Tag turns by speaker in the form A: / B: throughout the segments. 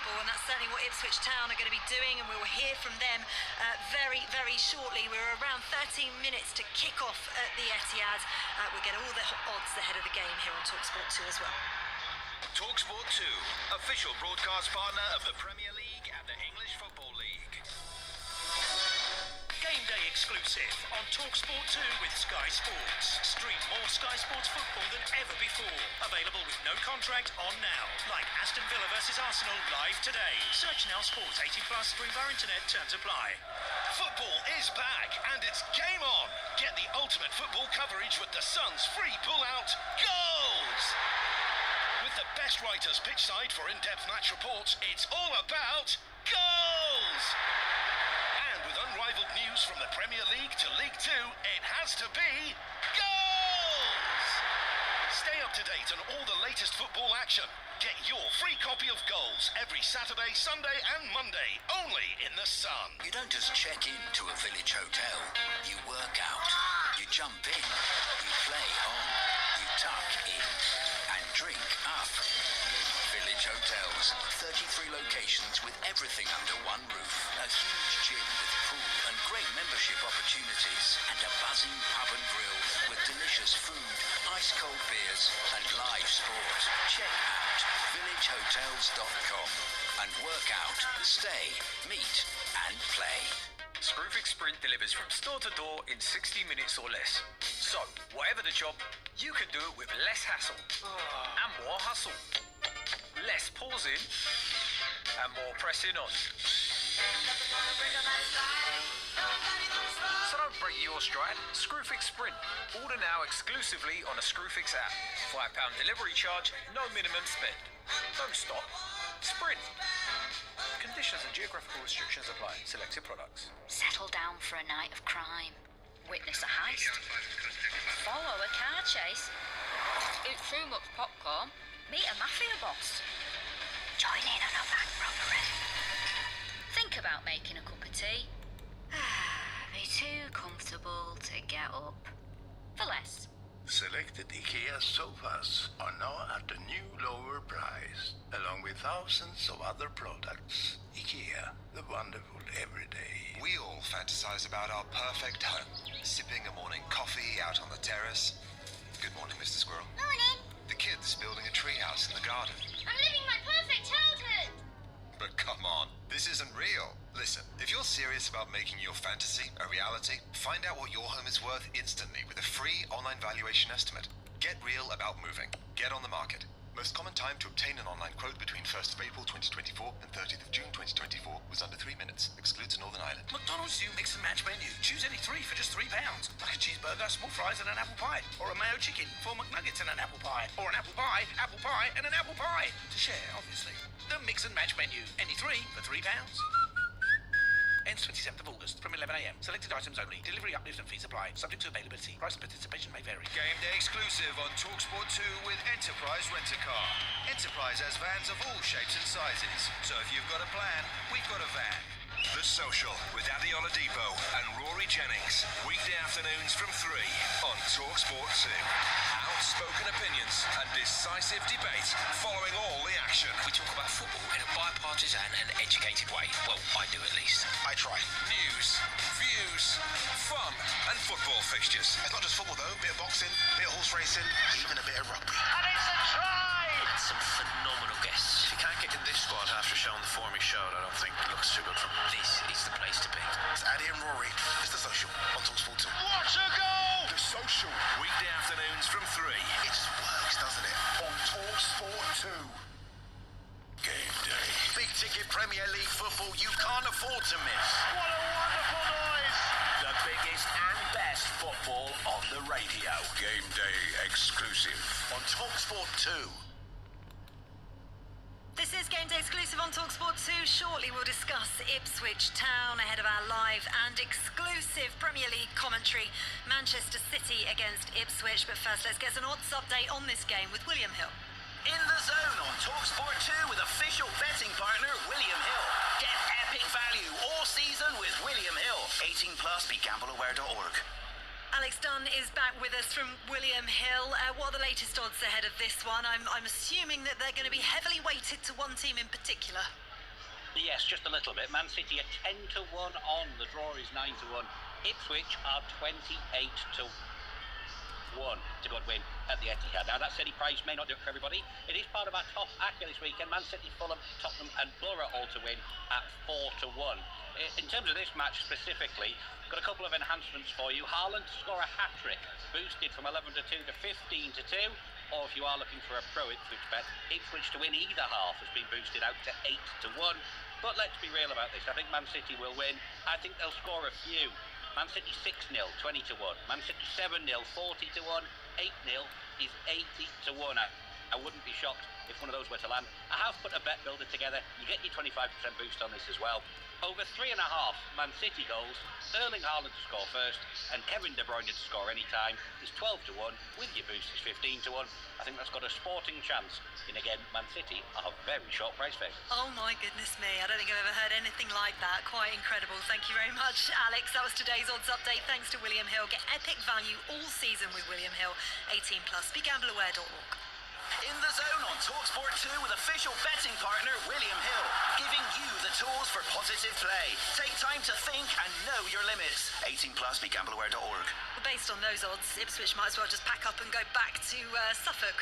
A: football, and that's certainly what Ipswich Town are going to be doing, and we will hear from them very, very shortly. We're around 13 minutes to kick off at the Etihad. We'll get all the odds ahead of the game here on TalkSport 2 as well.
B: TalkSport 2, official broadcast partner of the Premier League and the English Football League.
C: Game day exclusive on TalkSport 2 with Sky Sports. Stream more Sky Sports football than ever before. Available with no contract on now. Like Aston Villa versus Arsenal live today. Search Now Sports 18 plus through our internet. Terms apply.
B: Football is back and it's game on. Get the ultimate football coverage with the Sun's free pull-out goals. With the best writers pitchside for in-depth match reports, it's all about goals. And with unrivaled news from the Premier League to League 2, it has to be goals. Stay up to date on all the latest football action. Get your free copy of Goals every Saturday, Sunday and Monday, only in the Sun.
D: You don't just check into a village hotel. You work out. You jump in. You play on. You tuck in. And drink up. Village Hotels. 33 locations with everything under one roof. A huge gym with pool and great membership opportunities. And a buzzing pub and grill with delicious food, ice-cold beers and live sport. Check out villagehotels.com and work out, stay, meet and play.
E: Screwfix Sprint delivers from store to door in 60 minutes or less. So, whatever the job, you can do it with less hassle and more hustle. Less pausing and more pressing on. So don't break your stride. Screwfix Sprint. Order now exclusively on a Screwfix app. £5 delivery charge, no minimum spend. Don't stop. Sprint. Conditions and geographical restrictions apply. Selected products.
F: Settle down for a night of crime. Witness a heist. Follow a car chase. Eat too much popcorn. Meet a mafia boss. Join in on a bank robbery. Think about making a cup of tea. Be too comfortable to get up. For less.
G: Selected IKEA sofas are now at a new lower price, along with thousands of other products. IKEA, the wonderful everyday.
H: We all fantasize about our perfect home, sipping a morning coffee out on the terrace. Good morning, Mr. Squirrel.
I: Morning.
H: The kids building a treehouse in the garden.
I: I'm living my perfect childhood.
H: But come on, this isn't real. Listen, if you're serious about making your fantasy a reality, find out what your home is worth instantly with a free online valuation estimate. Get real about moving. Get on the market. Most common time to obtain an online quote between 1st of April 2024 and 30th of June 2024 was under 3 minutes. Excludes Northern Ireland.
C: McDonald's new mix and match menu. Choose any three for just £3. Like a cheeseburger, small fries and an apple pie. Or a mayo chicken, 4 McNuggets and an apple pie. Or an apple pie and an apple pie. To share, obviously. The mix and match menu. Any three for £3. Ends 27th of August from 11 a.m. Selected items only. Delivery uplift and fees apply. Subject to availability. Price and participation may vary.
B: Game day exclusive on TalkSport 2 with Enterprise Rent-A-Car. Enterprise has vans of all shapes and sizes. So if you've got a plan, we've got a van. The Social with Adi Oladipo and Rory Jennings. Weekday afternoons from 3 on TalkSport 2. Outspoken opinions and decisive debate following all the action.
D: We talk about football in a bipartisan and educated way. Well, I do at least.
H: I try.
B: News, views, fun and football fixtures.
H: It's not just football though. Bit of boxing, bit of horse racing, even a bit of rugby.
B: And it's a try!
D: And some phenomenal guests.
H: If you can't get in this squad after showing the form he showed, I don't think it looks too good for him.
D: This is the place to be.
H: It's Adi and Rory. It's The Social on TalkSport 2.
B: What a goal!
H: The Social.
B: Weekday afternoons from 3.
H: It just works, doesn't it?
G: On TalkSport 2. Game day.
H: Big ticket Premier League football you can't afford to miss.
B: What a wonderful noise!
C: The biggest and best football on the radio.
G: Game day exclusive.
H: On TalkSport 2.
A: This is Game Day exclusive on TalkSport 2. Shortly we'll discuss Ipswich Town ahead of our live and exclusive Premier League commentary. Manchester City against Ipswich. But first, let's get an odds update on this game with William Hill.
C: In the zone on TalkSport 2 with official betting partner William Hill. Get epic value all season with William Hill. 18 plus. BeGambleAware.org.
A: Alex Dunn is back with us from William Hill. What are the latest odds ahead of this one? I'm assuming that they're going to be heavily weighted to one team in particular.
J: Yes, just a little bit. Man City are 10-1 on. The draw is 9-1. Ipswich are 28-1 to go and win at the Etihad. Now, that steady price may not do it for everybody. It is part of our top acca this weekend. Man City, Fulham, Tottenham and Borough all to win at 4-1. In terms of this match specifically, got a couple of enhancements for you. Haaland to score a hat-trick, boosted from 11-2 to 15-2. Or if you are looking for a pro Ipswich bet, Ipswich to win either half has been boosted out to 8-1. But let's be real about this. I think Man City will win. I think they'll score a few. Man City 6-0, 20-1. Man City 7-0, 40-1. 8-0 is 80-1. I wouldn't be shocked if one of those were to land. I have put a bet builder together. You get your 25% boost on this as well. Over 3.5 Man City goals. Erling Haaland to score first and Kevin De Bruyne to score any time is 12-1. With your boost is 15-1. I think that's got a sporting chance. And again, Man City are very short price favourites.
A: Oh my goodness me, I don't think I've ever heard anything like that. Quite incredible. Thank you very much, Alex. That was today's odds update. Thanks to William Hill. Get epic value all season with William Hill. 18+. BeGambleAware.org.
C: In the zone on TalkSport 2 with official betting partner William Hill, giving you the tools for positive play. Take time to think and know your limits. 18+, BeGambleAware.org.
A: Well, based on those odds, Ipswich might as well just pack up and go back to Suffolk.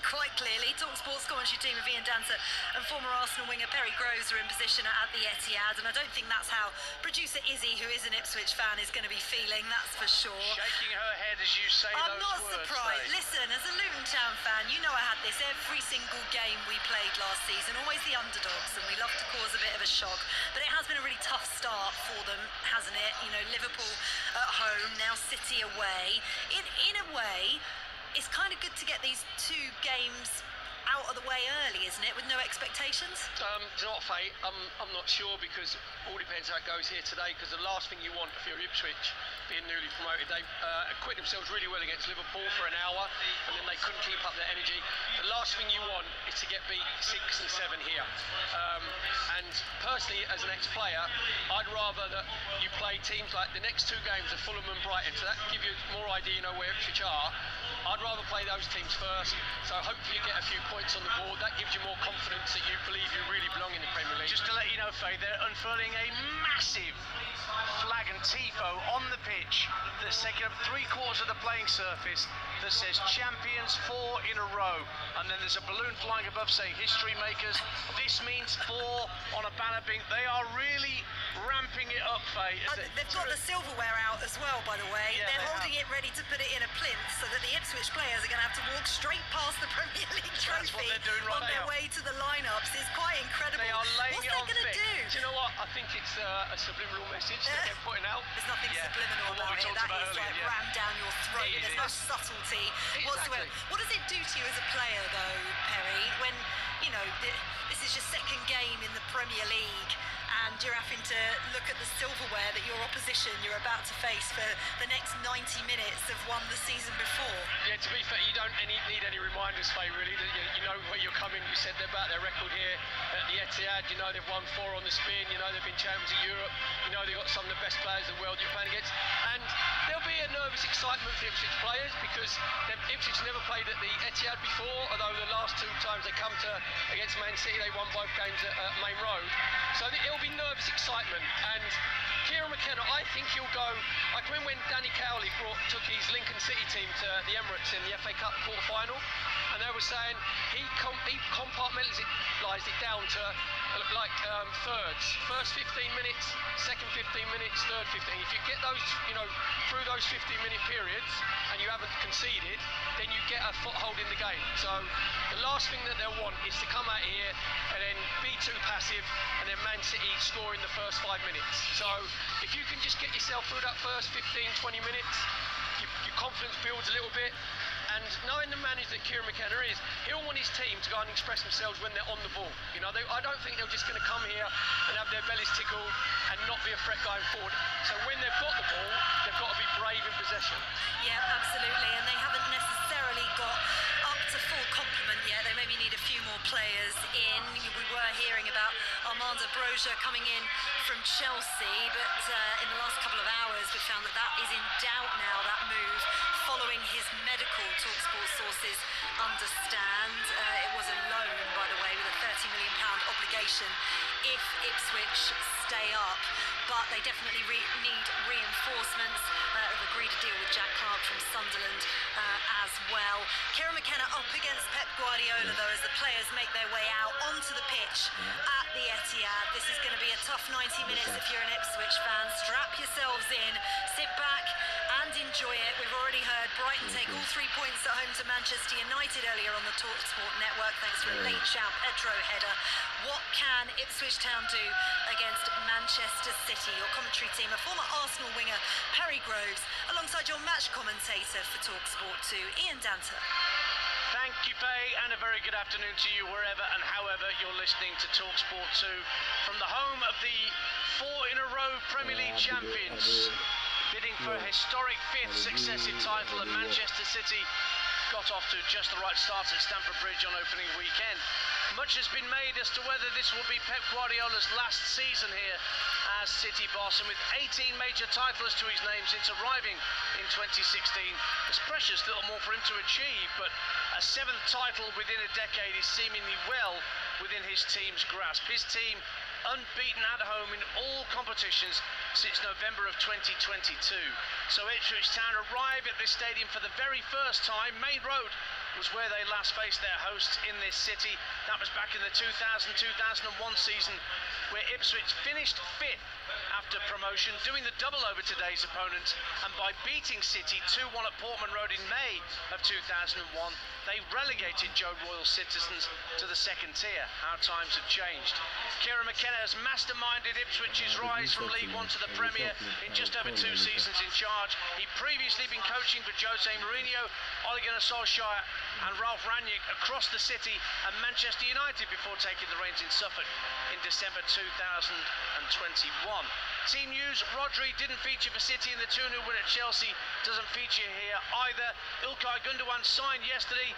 A: Quite clearly, TalkSport's commentary team of Ian Dancer and former Arsenal winger Perry Groves are in position at the Etihad, and I don't think that's how producer Izzy, who is an Ipswich fan, is going to be feeling, that's for sure.
K: Shaking her head as you say
A: I'm
K: those
A: not
K: words.
A: surprised. Listen, as a Luton Town fan, you know I had this every single game we played last season, always the underdogs, and we love to cause a bit of a shock. But it has been a really tough start for them, hasn't it? You know, Liverpool at home, now City away. In a way, it's kind of good to get these two games out of the way early, isn't it, with no expectations?
K: Do you know what, Faye? I'm not sure, because all depends how it goes here today, because the last thing you want if you're Ipswich, being newly promoted, they acquitted themselves really well against Liverpool for an hour, and then they couldn't keep up their energy. The last thing you want is to get beat 6 and 7 here. And personally, as an ex-player, I'd rather that you play teams like the next two games are Fulham and Brighton, so that can give you more idea, you know, where Ipswich are. I'd rather play those teams first, so hopefully you get a few points on the board. That gives you more confidence that you believe you really belong in the Premier League.
L: Just to let you know, Faye, they're unfurling a massive flag and tifo on the pitch that's taking up 3/4 of the playing surface that says champions 4 in a row, and then there's a balloon flying above saying history makers. This means 4 on a banner being. They are really ramping it up, Faye.
A: They've got the silverware out as well, by the way.
L: Yeah,
A: they're
L: they
A: holding it ready to put it in a plinth so that the Ipswich players are going to have to walk straight past the Premier League trophy
L: That's what they're doing right
A: on their
L: now.
A: way to the lineups. It's quite incredible.
L: They are laying
A: What's
L: it
A: they
L: on
A: going to
L: thick.
A: do?
K: Do you know what? I think it's a subliminal message that they're putting out.
A: There's nothing subliminal
L: Well, what
A: about
L: we
A: it.
L: talked
A: That
L: about
A: is
L: earlier,
A: like
L: yeah.
A: rammed down your throat.
L: It
A: There's no
L: is.
A: subtlety whatsoever. What does it do to you as a player, though, Perry, when, you know, this is your second game in the Premier League and you're having to look at the silverware that your opposition you're about to face for the next 90 minutes have won the season before?
K: Yeah, to be fair, you don't need any reminders, Faye, really. You know where you're coming. You said about their record here at the Etihad. You know they've won 4 on the spin. You know they've been champions of Europe. You know they've got some of the best players in the world you're playing against. And there'll be a nervous excitement for Ipswich players, because Ipswich never played at the Etihad before, although the last 2 times they come to against Man City, they won both games at Main Road. So it'll be nervous excitement. And Kieran McKenna, I think he'll go. I can remember when Danny Cowley took his Lincoln City team to the Emirates in the FA Cup quarter-final, and they were saying he compartmentalised it down to thirds. First 15 minutes, second 15 minutes, third 15. If you get those, you know, through those 15-minute periods and you haven't conceded, then you get a foothold in the game. So the last thing that they'll want is to come out here and then be too passive and then Man City score in the first 5 minutes. So if you can just get yourself through that first 15-20 minutes, your confidence builds a little bit. And knowing the manager that Kieran McKenna is, he'll want his team to go and express themselves when they're on the ball. You know, I don't think they're just going to come here and have their bellies tickled and not be a threat going forward. So when they've got the ball, they've got to be brave in possession.
A: Yeah, absolutely. And they haven't necessarily got up to full complement yet. They maybe need a few more players in. We were hearing about Armando Broja coming in from Chelsea, but in the last couple of hours we found that is in doubt now, that move, following his medical, TalkSport sources understand. It was a loan, by the way, with a £30 million obligation if Ipswich stay up, but they definitely need reinforcements. They've agreed a deal with Jack Clark from Sunderland as well. Kieran McKenna up against Pep Guardiola, though, as the players make their way out onto the pitch at the Etihad. This is going to be a tough 90 minutes if you're an Ipswich fan. Strap yourselves in, sit back and enjoy it. We've already heard Brighton take all 3 points at home to Manchester United earlier on the TalkSport network, thanks to a late João Pedro header. What can Ipswich Town do against Manchester City? Your commentary team, a former Arsenal winger, Perry Groves, alongside your match commentator for TalkSport 2, Ian Danter.
L: Thank you, Faye, and a very good afternoon to you wherever and however you're listening to TalkSport 2 from the home of the 4-in-a-row Premier League champions, bidding for a historic 5th successive title, and Manchester City got off to just the right start at Stamford Bridge on opening weekend. Much has been made as to whether this will be Pep Guardiola's last season here as City boss, and with 18 major titles to his name since arriving in 2016, there's precious little more for him to achieve, but a 7th title within a decade is seemingly well within his team's grasp. His team unbeaten at home in all competitions since November of 2022. So Ipswich Town arrive at this stadium for the very first time. Main Road was where they last faced their hosts in this city. That was back in the 2000-2001 season, where Ipswich finished 5th after promotion, doing the double over today's opponents, and by beating City 2-1 at Portman Road in May of 2001, they relegated Joe Royal's citizens to the 2nd tier. Our times have changed. Kieran McKenna has masterminded Ipswich's rise from League One to the Premier in just over 2 seasons in charge. He'd previously been coaching for Jose Mourinho, Ole Gunnar Solskjaer and Ralph Rangnick across the city and Manchester United before taking the reins in Suffolk in December 2021. Team news: Rodri didn't feature for City in the 2-0 win at Chelsea, doesn't feature here either. İlkay Gündoğan signed yesterday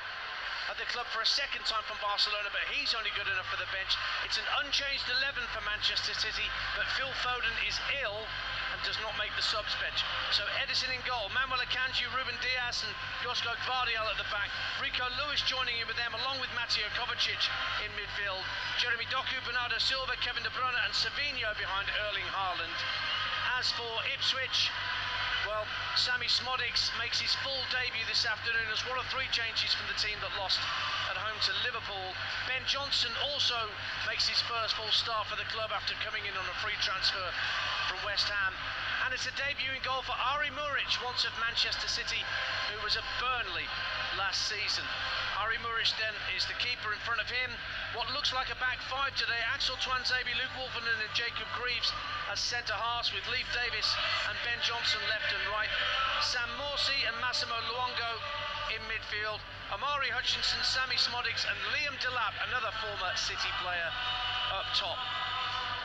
L: at the club for a 2nd time from Barcelona, but he's only good enough for the bench. It's an unchanged 11 for Manchester City, but Phil Foden is ill and does not make the subs bench. So Edison in goal, Manuel Akanji, Ruben Dias and Josko Gvardiol at the back. Rico Lewis joining in with them, along with Mateo Kovacic in midfield. Jeremy Doku, Bernardo Silva, Kevin De Bruyne and Savinho behind Erling Haaland. As for Ipswich, well, Sammy Smodics makes his full debut this afternoon as one of 3 changes from the team that lost at home to Liverpool. Ben Johnson also makes his first full start for the club after coming in on a free transfer from West Ham. And it's a debut in goal for Ari Muric, once of Manchester City, who was at Burnley last season. Ari Muric then is the keeper. In front of him, what looks like a back 5 today: Axel Tuanzebe, Luke Wolfernan and Jacob Greaves as centre halves, with Leif Davis and Ben Johnson left and right. Sam Morsey and Massimo Luongo in midfield. Amari Hutchinson, Sammy Smodics and Liam Delap, another former City player, up top.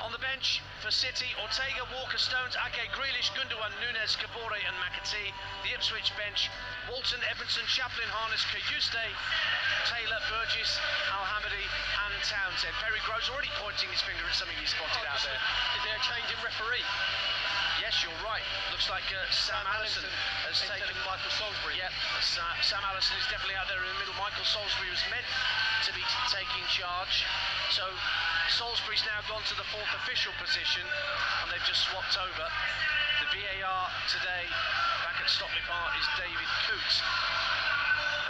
L: On the bench for City, Ortega, Walker, Stones, Ake, Grealish, Gundogan, Nunes, Kabore and McAtee. The Ipswich bench: Walton, Edmondson, Chaplin, Harness, Kayuste, Taylor, Burgess, Al-Hamadi and Townsend. Perry Groves already pointing his finger at something he spotted out there.
K: Is there a change in referee?
L: Yes, you're right. Looks like Sam Allison has taken
K: Michael Salisbury.
L: Yep, Sam Allison is definitely out there in the middle. Michael Salisbury was meant to be taking charge. So Salisbury's now gone to the 4th official position and they've just swapped over. The VAR today back at Stockley Park is David Coote.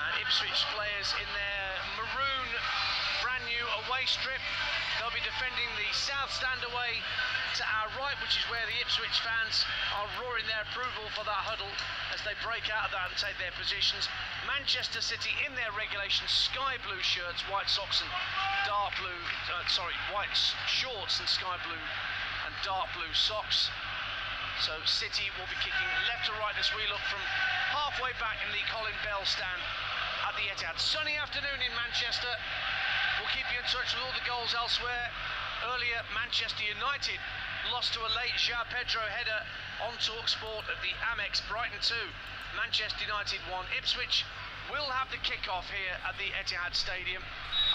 L: And Ipswich players in their maroon brand new away strip. They'll be defending the south stand away to our right, which is where the Ipswich fans are roaring their approval for that huddle as they break out of that and take their positions. Manchester City in their regulation sky blue shirts, white socks and dark blue, white shorts and sky blue and dark blue socks. So City will be kicking left to right as we look from halfway back in the Colin Bell stand at the Etihad. Sunny afternoon in Manchester. We'll keep you in touch with all the goals elsewhere. Earlier, Manchester United lost to a late João Pedro header on TalkSport at the Amex. Brighton 2, Manchester United 1. Ipswich will have the kickoff here at the Etihad Stadium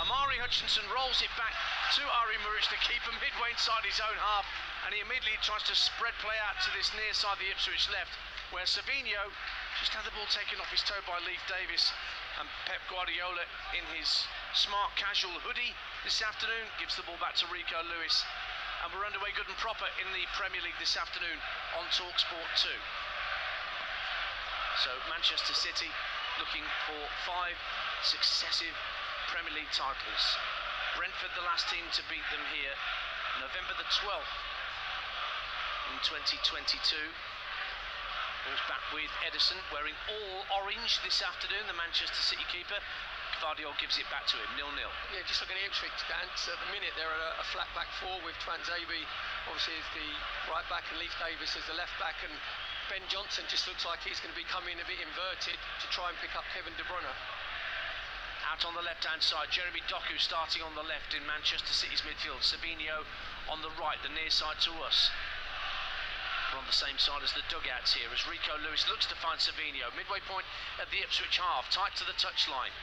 L: Amari Hutchinson rolls it back to Ari Muric, the keeper, midway inside his own half, and he immediately tries to spread play out to this near side of the Ipswich left, where Savinho just had the ball taken off his toe by Leif Davis, and Pep Guardiola in his smart casual hoodie this afternoon gives the ball back to Rico Lewis, and we're underway good and proper in the Premier League this afternoon on TalkSport 2. So Manchester City looking for 5 successive Premier League titles. Brentford the last team to beat them here, November the 12th in 2022. Ball's back with Ederson, wearing all orange this afternoon, the Manchester City keeper. Gvardiol gives it back to him, 0-0.
K: Yeah, just looking at Ipswich, Dan, at the minute they're at a flat back four with Twanzebe obviously as the right back and Leif Davis as the left back, and Ben Johnson just looks like he's going to be coming a bit inverted to try and pick up Kevin De Bruyne.
L: Out on the left-hand side, Jeremy Doku starting on the left in Manchester City's midfield. Savinho on the right, the near side to us. We're on the same side as the dugouts here as Rico Lewis looks to find Savinho. Midway point at the Ipswich half, tight to the touchline.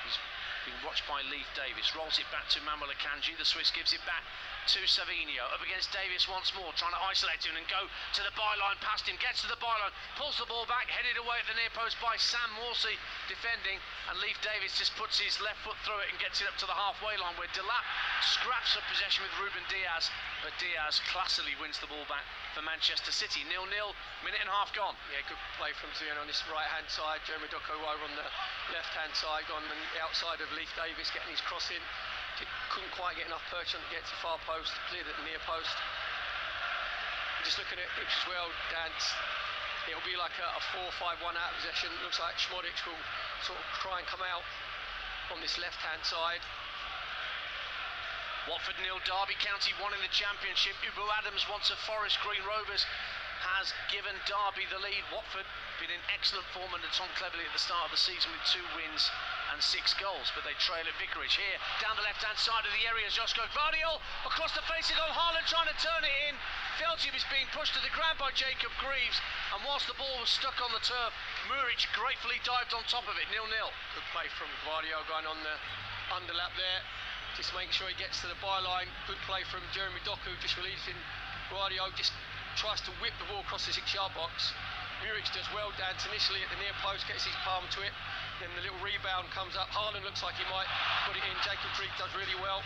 L: He's being watched by Leif Davis, rolls it back to Manuel Akanji. The Swiss gives it back to Savinho, up against Davis once more, trying to isolate him and go to the byline past him, gets to the byline, pulls the ball back, headed away at the near post by Sam Morsey defending, and Leif Davis just puts his left foot through it and gets it up to the halfway line, where Delap scraps up possession with Ruben Diaz, but Diaz classily wins the ball back for Manchester City. 0-0, minute and a half gone.
K: Yeah, good play from Ziyech on this right hand side. Jeremy Doku over on the left hand side, on the outside of Leif Davis, getting his cross in. Couldn't quite get enough perch on to get to far post, cleared at the near post. Just looking at Ipswich as well, Dan, it'll be like a 4-5-1 out of possession. Looks like Schmodic will sort of try and come out on this left hand side.
L: Watford 0, Derby County 1 in the Championship. Ubu Adams wants a Forest Green Rovers, has given Derby the lead. Watford been in excellent form under Tom Cleverley at the start of the season with 2 wins and 6 goals, but they trail at Vicarage. Here, down the left-hand side of the area, Josko Gvardiol across the face of goal. Haaland trying to turn it in. Felt he was being pushed to the ground by Jacob Greaves, and whilst the ball was stuck on the turf, Muric gratefully dived on top of it. 0-0.
K: Good play from Gvardiol going on the underlap there, just making sure he gets to the byline. Good play from Jeremy Doku, just releasing Gvardiol, just tries to whip the ball across the 6-yard box. Muric does well, dance initially at the near post, gets his palm to it, then the little rebound comes up. Haaland looks like he might put it in. Jacob Greaves does really well.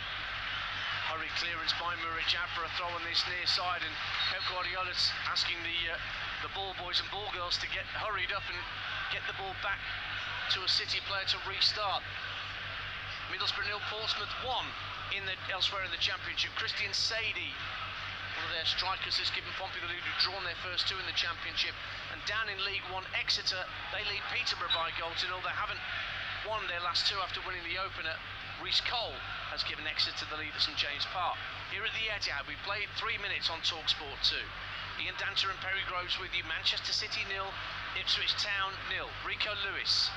L: Hurried clearance by Muric out for a throw on this near side, and Pep Guardiola's asking the ball boys and ball girls to get hurried up and get the ball back to a City player to restart. Middlesbrough 0, Portsmouth 1 elsewhere in the Championship. Christian Sadie, one of their strikers, has given Pompey the lead, who've drawn their first 2 in the Championship. And down in League 1, Exeter, they lead Peterborough by a goal to 0. They haven't won their last 2 after winning the opener. Reece Cole has given Exeter the lead at St James Park. Here at the Etihad, we played 3 minutes on TalkSport 2. Ian Danter and Perry Groves with you. Manchester City 0, Ipswich Town 0. Rico Lewis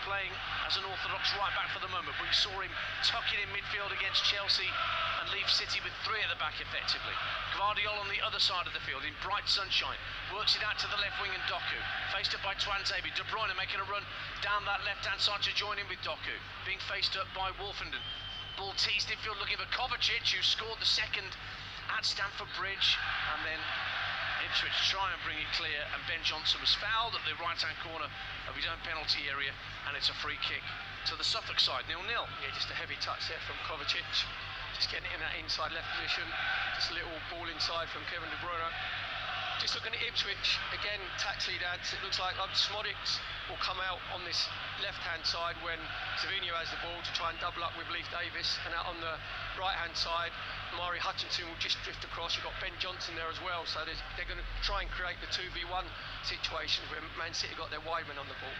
L: playing as an orthodox right back for the moment, but we saw him tucking in midfield against Chelsea and leave City with 3 at the back effectively. Gvardiol on the other side of the field in bright sunshine, works it out to the left wing, and Doku faced up by Twanzebe. De Bruyne making a run down that left hand side to join in with Doku, being faced up by Wolfenden. Ball teased infield looking for Kovacic, who scored the second at Stamford Bridge, and then Ipswich try and bring it clear, and Ben Johnson was fouled at the right-hand corner of his own penalty area, and it's a free kick to the Suffolk side, 0-0.
K: Yeah, just a heavy touch there from Kovacic, just getting it in that inside left position, just a little ball inside from Kevin De Bruyne. Just looking at Ipswich, again, tax lead adds, it looks like Schmodic will come out on this left-hand side when Savinho has the ball to try and double up with Leif Davis, and out on the right-hand side, Amari Hutchinson will just drift across. You've got Ben Johnson there as well, so they're going to try and create the 2v1 situations where Man City got their wideman on the ball.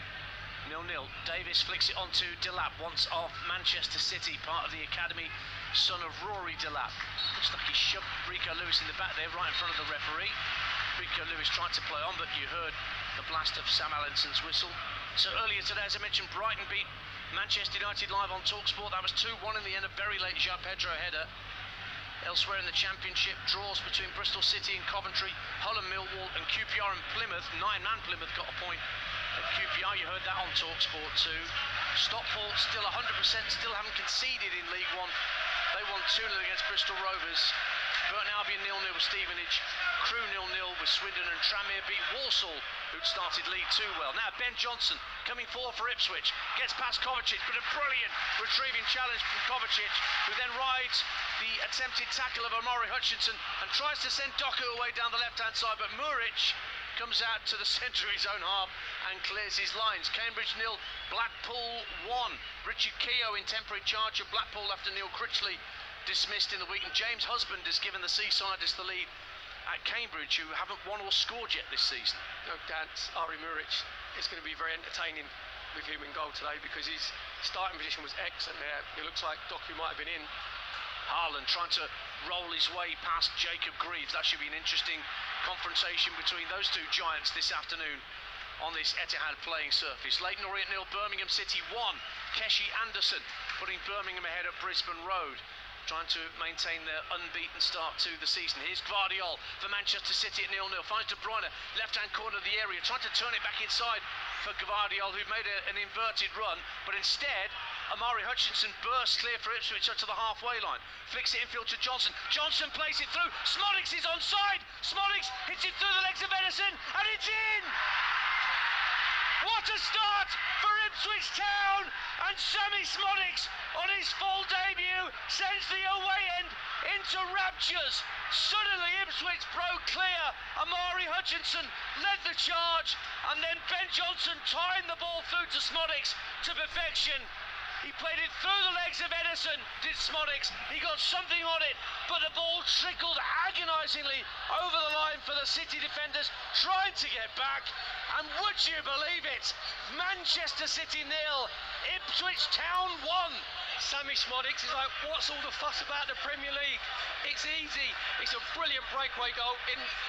L: 0-0. Davis flicks it onto Delap, once off Manchester City, part of the academy, son of Rory Delap. Looks like he shoved Rico Lewis in the back there, right in front of the referee. Rico Lewis tried to play on, but you heard the blast of Sam Allinson's whistle. So earlier today, as I mentioned, Brighton beat Manchester United live on TalkSport. That was 2-1 in the end, a very late João Pedro header. Elsewhere in the Championship, draws between Bristol City and Coventry, Hull and Millwall, and QPR and Plymouth. 9-man Plymouth got a point at QPR. You heard that on TalkSport 2. Stockport still 100%, still haven't conceded in League One. They won 2-0 against Bristol Rovers. Burton Albion 0-0 with Stevenage. Crewe 0-0 with Swindon, and Tranmere beat Walsall, who'd started League 2 well. Now Ben Johnson coming forward for Ipswich, gets past Kovacic, but a brilliant retrieving challenge from Kovacic, who then rides the attempted tackle of Omari Hutchinson and tries to send Doku away down the left-hand side, but Muric comes out to the centre of his own half and clears his lines. Cambridge 0, Blackpool 1. Richard Keogh in temporary charge of Blackpool after Neil Critchley dismissed in the week, and James Husband has given the Seasiders the lead at Cambridge, who haven't won or scored yet this season.
K: No doubt, Ari Muric is going to be very entertaining with him in goal today, because his starting position was excellent there. It looks like Doku might have been in.
L: Haaland trying to roll his way past Jacob Greaves. That should be an interesting confrontation between those two giants this afternoon on this Etihad playing surface. Leyton Orient 0, Birmingham City 1. Keshi Anderson putting Birmingham ahead at Brisbane Road, trying to maintain their unbeaten start to the season. Here's Gvardiol for Manchester City at 0-0. Finds De Bruyne, left-hand corner of the area, trying to turn it back inside for Gvardiol, who made an inverted run, but instead Omari Hutchinson bursts clear for Ipswich up to the halfway line. Flicks it infield to Johnson. Johnson plays it through. Smolix is onside. Smolix hits it through the legs of Edison, and it's in! What a start for Ipswich Town, and Sammy Smolix on his full debut sends the away end into raptures. Suddenly Ipswich broke clear. Omari Hutchinson led the charge, and then Ben Johnson tying the ball through to Smolix to perfection. He played it through the legs of Edison, did Smolix. He got something on it, but the ball trickled agonisingly over the line for the City defenders trying to get back. And would you believe it? Manchester City 0, Ipswich Town 1.
K: Sammy Smolix is like, what's all the fuss about the Premier League? It's easy. It's a brilliant breakaway goal.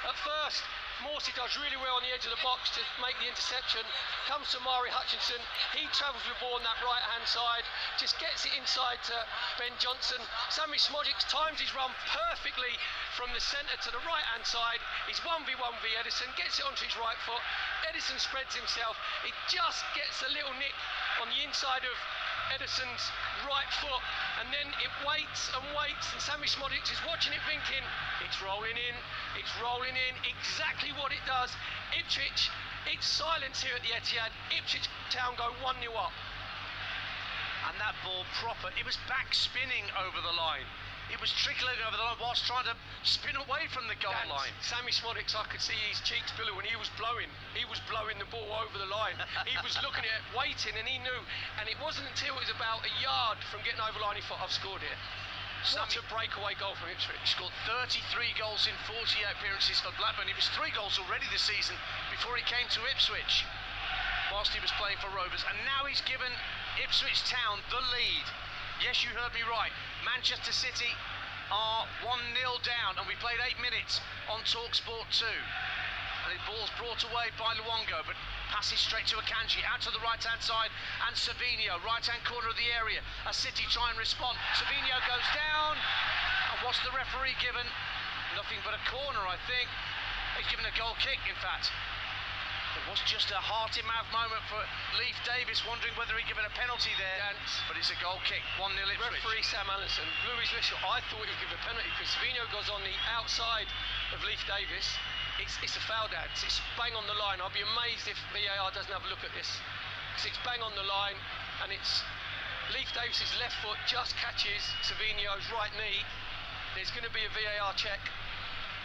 K: At first, Morsey does really well on the edge of the box to make the interception. Comes to Omari Hutchinson. He travels the ball on that right-hand side. Just gets it inside to Ben Johnson. Sammy Smolix times his run perfectly from the centre to the right-hand side. He's 1v1 v Edison. Gets it onto his right foot. Edison spreads himself. He just gets a little nick on the inside of Edison's right foot, and then it waits and waits, and Sammy Smolix is watching it thinking, it's rolling in, exactly what it does. Ipswich, it's silence here at the Etihad. Ipswich Town go 1-0 up.
L: And that ball proper, it was back spinning over the line. It was trickling over the line whilst trying to spin away from the goal line.
K: Sammy Smolix, I could see his cheeks billow when he was blowing the ball over the line. He was looking at it, waiting, and he knew. And it wasn't until it was about a yard from getting over the line he thought, I've scored here. Such a breakaway goal from Ipswich.
L: He scored 33 goals in 48 appearances for Blackburn. It was 3 goals already this season before he came to Ipswich, whilst he was playing for Rovers. And now he's given Ipswich Town the lead. Yes, you heard me right. Manchester City are 1-0 down, and we played 8 minutes on TalkSport 2. And the ball's brought away by Luongo, but passes straight to Akanji, out to the right-hand side, and Savinho, right-hand corner of the area. As City try and respond, Savinho goes down, and what's the referee given? Nothing but a corner, I think. He's given a goal kick, in fact. It was just a heart-in-mouth moment for Leif Davis, wondering whether he'd given a penalty there, but it's a goal kick, 1-0 Ipswich.
K: Referee Sam Allison blew his whistle. I thought he would give a penalty because Savinho goes on the outside of Leif Davis. It's a foul dance, it's bang on the line. I'll be amazed if VAR doesn't have a look at this, because it's bang on the line, and it's Leif Davis's left foot just catches Savinho's right knee. There's going to be a VAR check.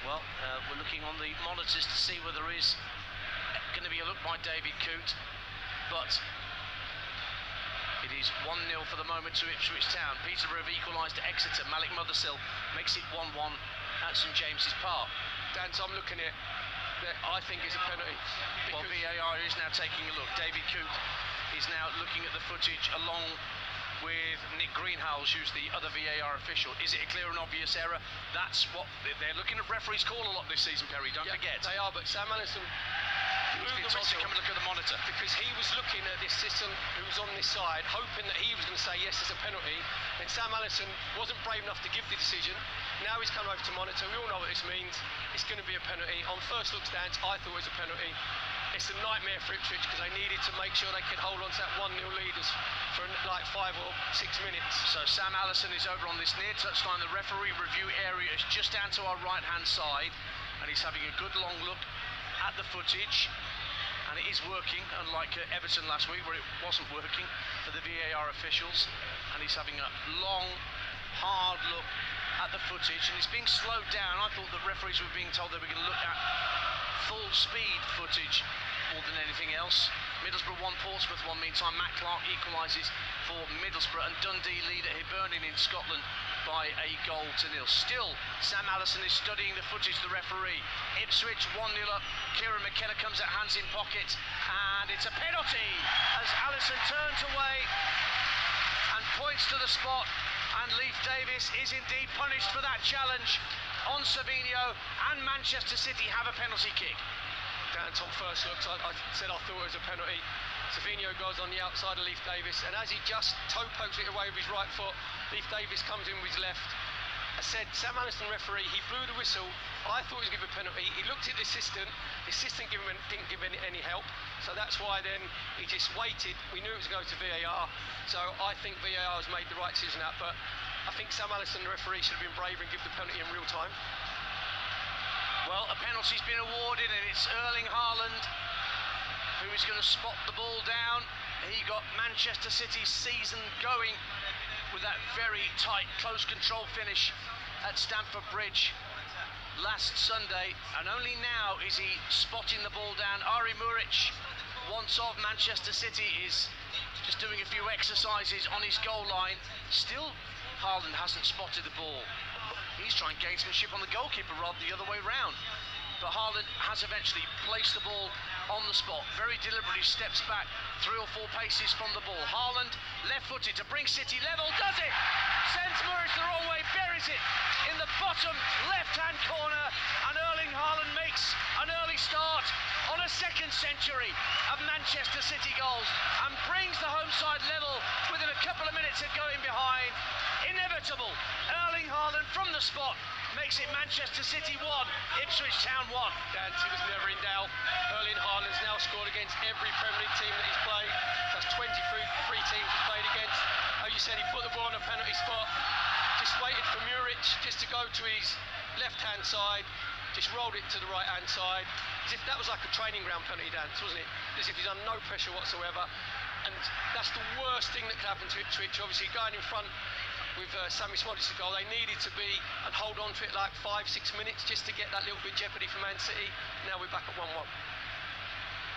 L: Well, we're looking on the monitors to see whether there is going to be a look by David Coote, but it is 1-0 for the moment to Ipswich Town. Peterborough have equalised to Exeter. Malik Mothersill makes it 1-1 at St James's Park.
K: Dan, I'm looking at that. I think it's a penalty.
L: Well, VAR is now taking a look. David Coote is now looking at the footage along with Nick Greenhalgh, who's the other VAR official. Is it a clear and obvious error? That's what they're looking at. Referees call a lot this season, Perry, don't forget.
K: They are, but Sam Allison
L: blew the whistle. Come and look at the monitor.
K: Because he was looking at the assistant who was on this side, hoping that he was going to say yes, it's a penalty. And Sam Allison wasn't brave enough to give the decision. Now he's come over to monitor. We all know what this means. It's going to be a penalty. On first look stance, I thought it was a penalty. it's a nightmare for Ipswich because they needed to make sure they could hold on to that 1-0 lead for like 5 or 6 minutes.
L: So Sam Allison is over on this near touchline. The referee review area is just down to our right-hand side, and he's having a good long look at the footage. And it is working, unlike Everton last week where it wasn't working for the VAR officials. And he's having a long, hard look at the footage, and it's being slowed down. I thought the referees were being told they were going to look at full speed footage more than anything else. Middlesbrough 1, Portsmouth 1. Meantime, Matt Clark equalises for Middlesbrough, and Dundee lead at Hibernian in Scotland by a 1-0. Still, Sam Allison is studying the footage, the referee. Ipswich 1-0 up. Kieran McKenna comes at hands in pocket, and it's a penalty as Allison turns away and points to the spot, and Leif Davis is indeed punished for that challenge on Savinho, and Manchester City have a penalty kick.
K: Dan, top first looks, I said I thought it was a penalty. Savinho goes on the outside of Leif Davis, and as he just toe pokes it away with his right foot, Leif Davis comes in with his left. I said, Sam Allison, referee, he blew the whistle. I thought he was given a penalty. He looked at the assistant didn't give him any help, so that's why then he just waited. We knew it was going to go to VAR, so I think VAR has made the right decision out, but I think Sam Allison, the referee, should have been brave and give the penalty in real time.
L: Well, a penalty's been awarded, and it's Erling Haaland who is going to spot the ball down. He got Manchester City's season going with that very tight, close control finish at Stamford Bridge last Sunday, and only now is he spotting the ball down. Ari Muric, once of Manchester City, is just doing a few exercises on his goal line. Still, Haaland hasn't spotted the ball. He's trying gamesmanship on the goalkeeper rather than the other way round. But Haaland has eventually placed the ball on the spot, very deliberately steps back 3 or 4 paces from the ball. Haaland, left-footed to bring City level, does it? Sends Muric the wrong way, buries it in the bottom left-hand corner, and Erling Haaland makes an early start on a second century of Manchester City goals and brings the home side level within a couple of minutes of going behind. Inevitable. Erling Haaland from the spot makes it Manchester City 1, Ipswich Town 1.
K: Dan, it was never in doubt. Erling Haaland's now scored against every Premier League team that he's played. That's 23 teams he's played against. As you said, he put the ball on a penalty spot, just waited for Muric just to go to his left-hand side, just rolled it to the right-hand side, as if that was like a training ground penalty dance, wasn't it? As if he's under no pressure whatsoever. And that's the worst thing that could happen to Ipswich. Obviously, going in front with Sammy Smolici's goal, they needed to be and hold on to it like 5-6 minutes just to get that little bit of jeopardy for Man City. Now we're back at 1-1.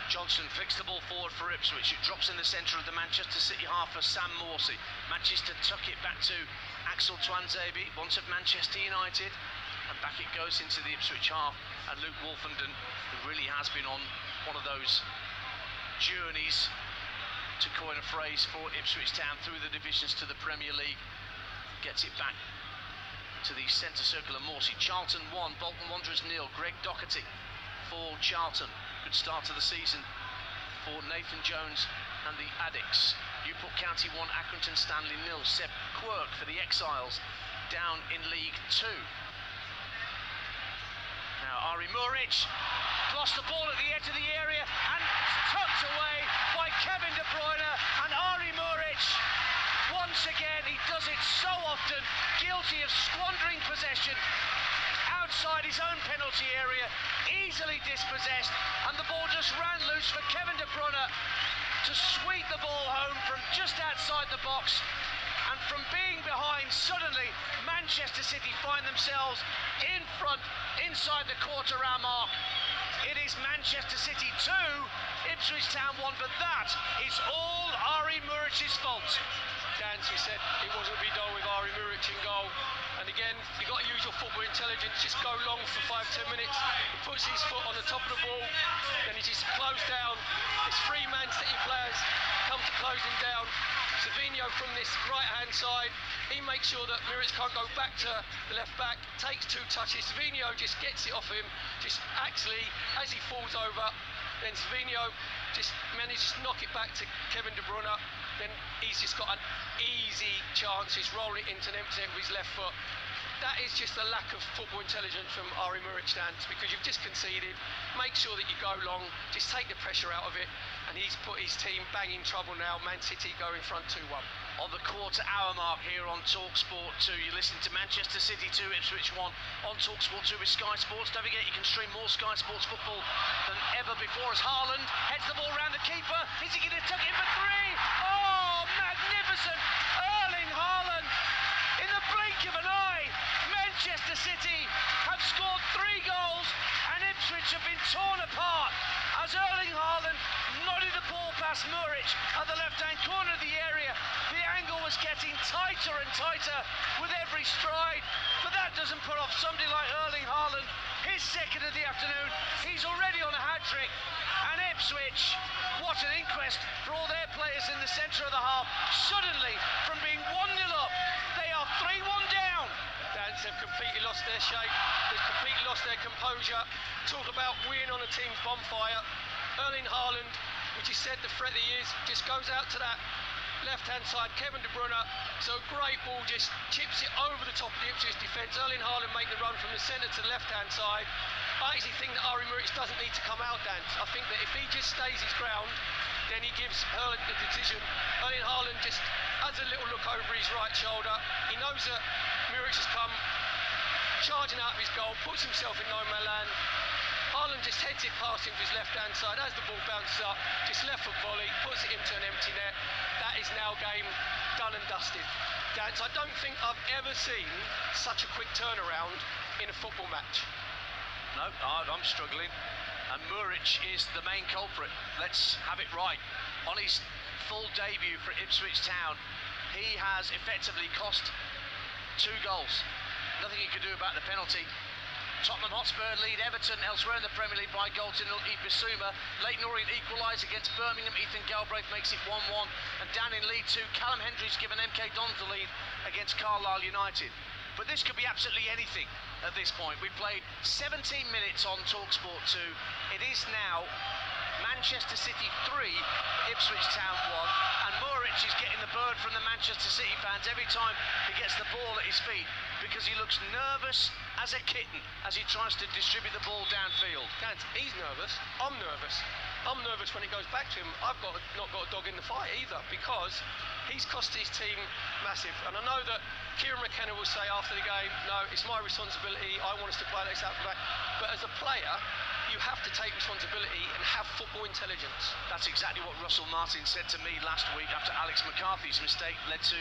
L: Johnson flicks the ball forward for Ipswich. It drops in the centre of the Manchester City half for Sam Morsey. Manages to tuck it back to Axel Tuanzebe, once of Manchester United. And back it goes into the Ipswich half. And Luke Wolfenden, who really has been on one of those journeys, to coin a phrase, for Ipswich Town through the divisions to the Premier League, gets it back to the centre circle of Morsey. Charlton 1, Bolton Wanderers 0. Greg Doherty for Charlton. Good start to the season for Nathan Jones and the Addicts. Newport County 1, Accrington Stanley 0. Seb Quirk for the Exiles down in League 2. Now Ari Muric lost the ball at the edge of the area and tucked away by Kevin De Bruyne, and Ari Muric, once again, he does it so often, guilty of squandering possession outside his own penalty area, easily dispossessed, and the ball just ran loose for Kevin De Bruyne to sweep the ball home from just outside the box. And from being behind, suddenly Manchester City find themselves in front, inside the quarter-hour mark. It is Manchester City 2, Ipswich Town 1, but that is all Ari Muric's fault.
K: Dan, we said it wasn't to be done with Ari Muric in goal. And again, you've got to use your football intelligence, just go long for 5-10 minutes. He puts his foot on the top of the ball, then he just closed down. His 3 Man City players come to close him down. Savinho from this right-hand side, he makes sure that Muric can't go back to the left back, takes 2 touches. Savinho just gets it off him, just actually, as he falls over, then Savinho just manages to knock it back to Kevin De Bruyne. Then he's just got an easy chance. He's rolling it into an empty net with his left foot. that is just a lack of football intelligence from Ari Muric stands, because you've just conceded. Make sure that you go long, just take the pressure out of it, and he's put his team bang in trouble now. Man City go in front 2-1.
L: On the quarter-hour mark here on TalkSport 2, you're listening to Manchester City 2, Ipswich 1 on TalkSport 2 with Sky Sports. Don't forget you can stream more Sky Sports football than ever before as Haaland heads the ball round the keeper. Is he going to tuck it in for 3? Oh, magnificent! Erling Haaland! In the blink of an eye, Manchester City have scored 3 goals and Ipswich have been torn apart as Erling Haaland nodded the ball past Muric at the left-hand corner of the area. The angle was getting tighter and tighter with every stride, but that doesn't put off somebody like Erling Haaland. His second of the afternoon, he's already on a hat-trick. And Ipswich, what an inquest for all their players in the centre of the half. Suddenly, from being 1-0 up, they are 3-1 down.
K: Dance have completely lost their shape, they've completely lost their composure. Talk about winning on a team's bonfire. Erling Haaland, which he said the threat he is, just goes out to that left-hand side. Kevin De Bruyne, so a great ball, just chips it over the top of the Ipswich defence. Erling Haaland make the run from the centre to the left-hand side. I actually think that Ari Muric doesn't need to come out, Dan. I think that if he just stays his ground, then he gives Haaland the decision. Erling Haaland just has a little look over his right shoulder. He knows that Muric has come charging out of his goal, puts himself in no-man land. Haaland just heads it past him to his left-hand side as the ball bounces up, just left foot volley, puts it into an empty net. That is now game done and dusted. Dan, I don't think I've ever seen such a quick turnaround in a football match.
L: No, I'm struggling. And Muric is the main culprit. Let's have it right. On his full debut for Ipswich Town, he has effectively cost 2 goals. Nothing he could do about the penalty. Tottenham Hotspur lead Everton elsewhere in the Premier League by goal to 0. Ibisuma. Leyton Orient equalise against Birmingham. Ethan Galbraith makes it 1-1. And down in League 2, Callum Hendry's given MK Dons the lead against Carlisle United. But this could be absolutely anything at this point. We've played 17 minutes on TalkSport 2. It is now Manchester City 3, Ipswich Town 1, and Muric is getting the bird from the Manchester City fans every time he gets the ball at his feet, because he looks nervous as a kitten as he tries to distribute the ball downfield.
K: Gans, he's nervous, I'm nervous. I'm nervous when it goes back to him. I've not got a dog in the fight either, because he's cost his team massive. And I know that Kieran McKenna will say after the game, no, it's my responsibility, I want us to play this out from back. But as a player, you have to take responsibility and have football intelligence.
L: That's exactly what Russell Martin said to me last week after Alex McCarthy's mistake led to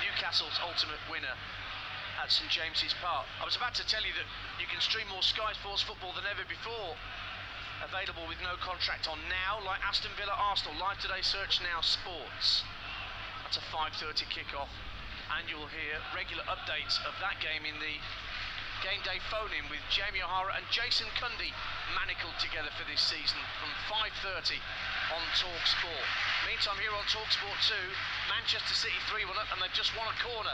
L: Newcastle's ultimate winner at St James's Park. I was about to tell you that you can stream more Sky Sports football than ever before. Available with no contract on now, like Aston Villa Arsenal. Live today, search Now Sports. That's a 5:30 kickoff, and you'll hear regular updates of that game in the game day phone-in with Jamie O'Hara and Jason Cundy, manacled together for this season from 5:30 on TalkSport. Meantime, here on TalkSport 2, Manchester City 3-1 up, and they've just won a corner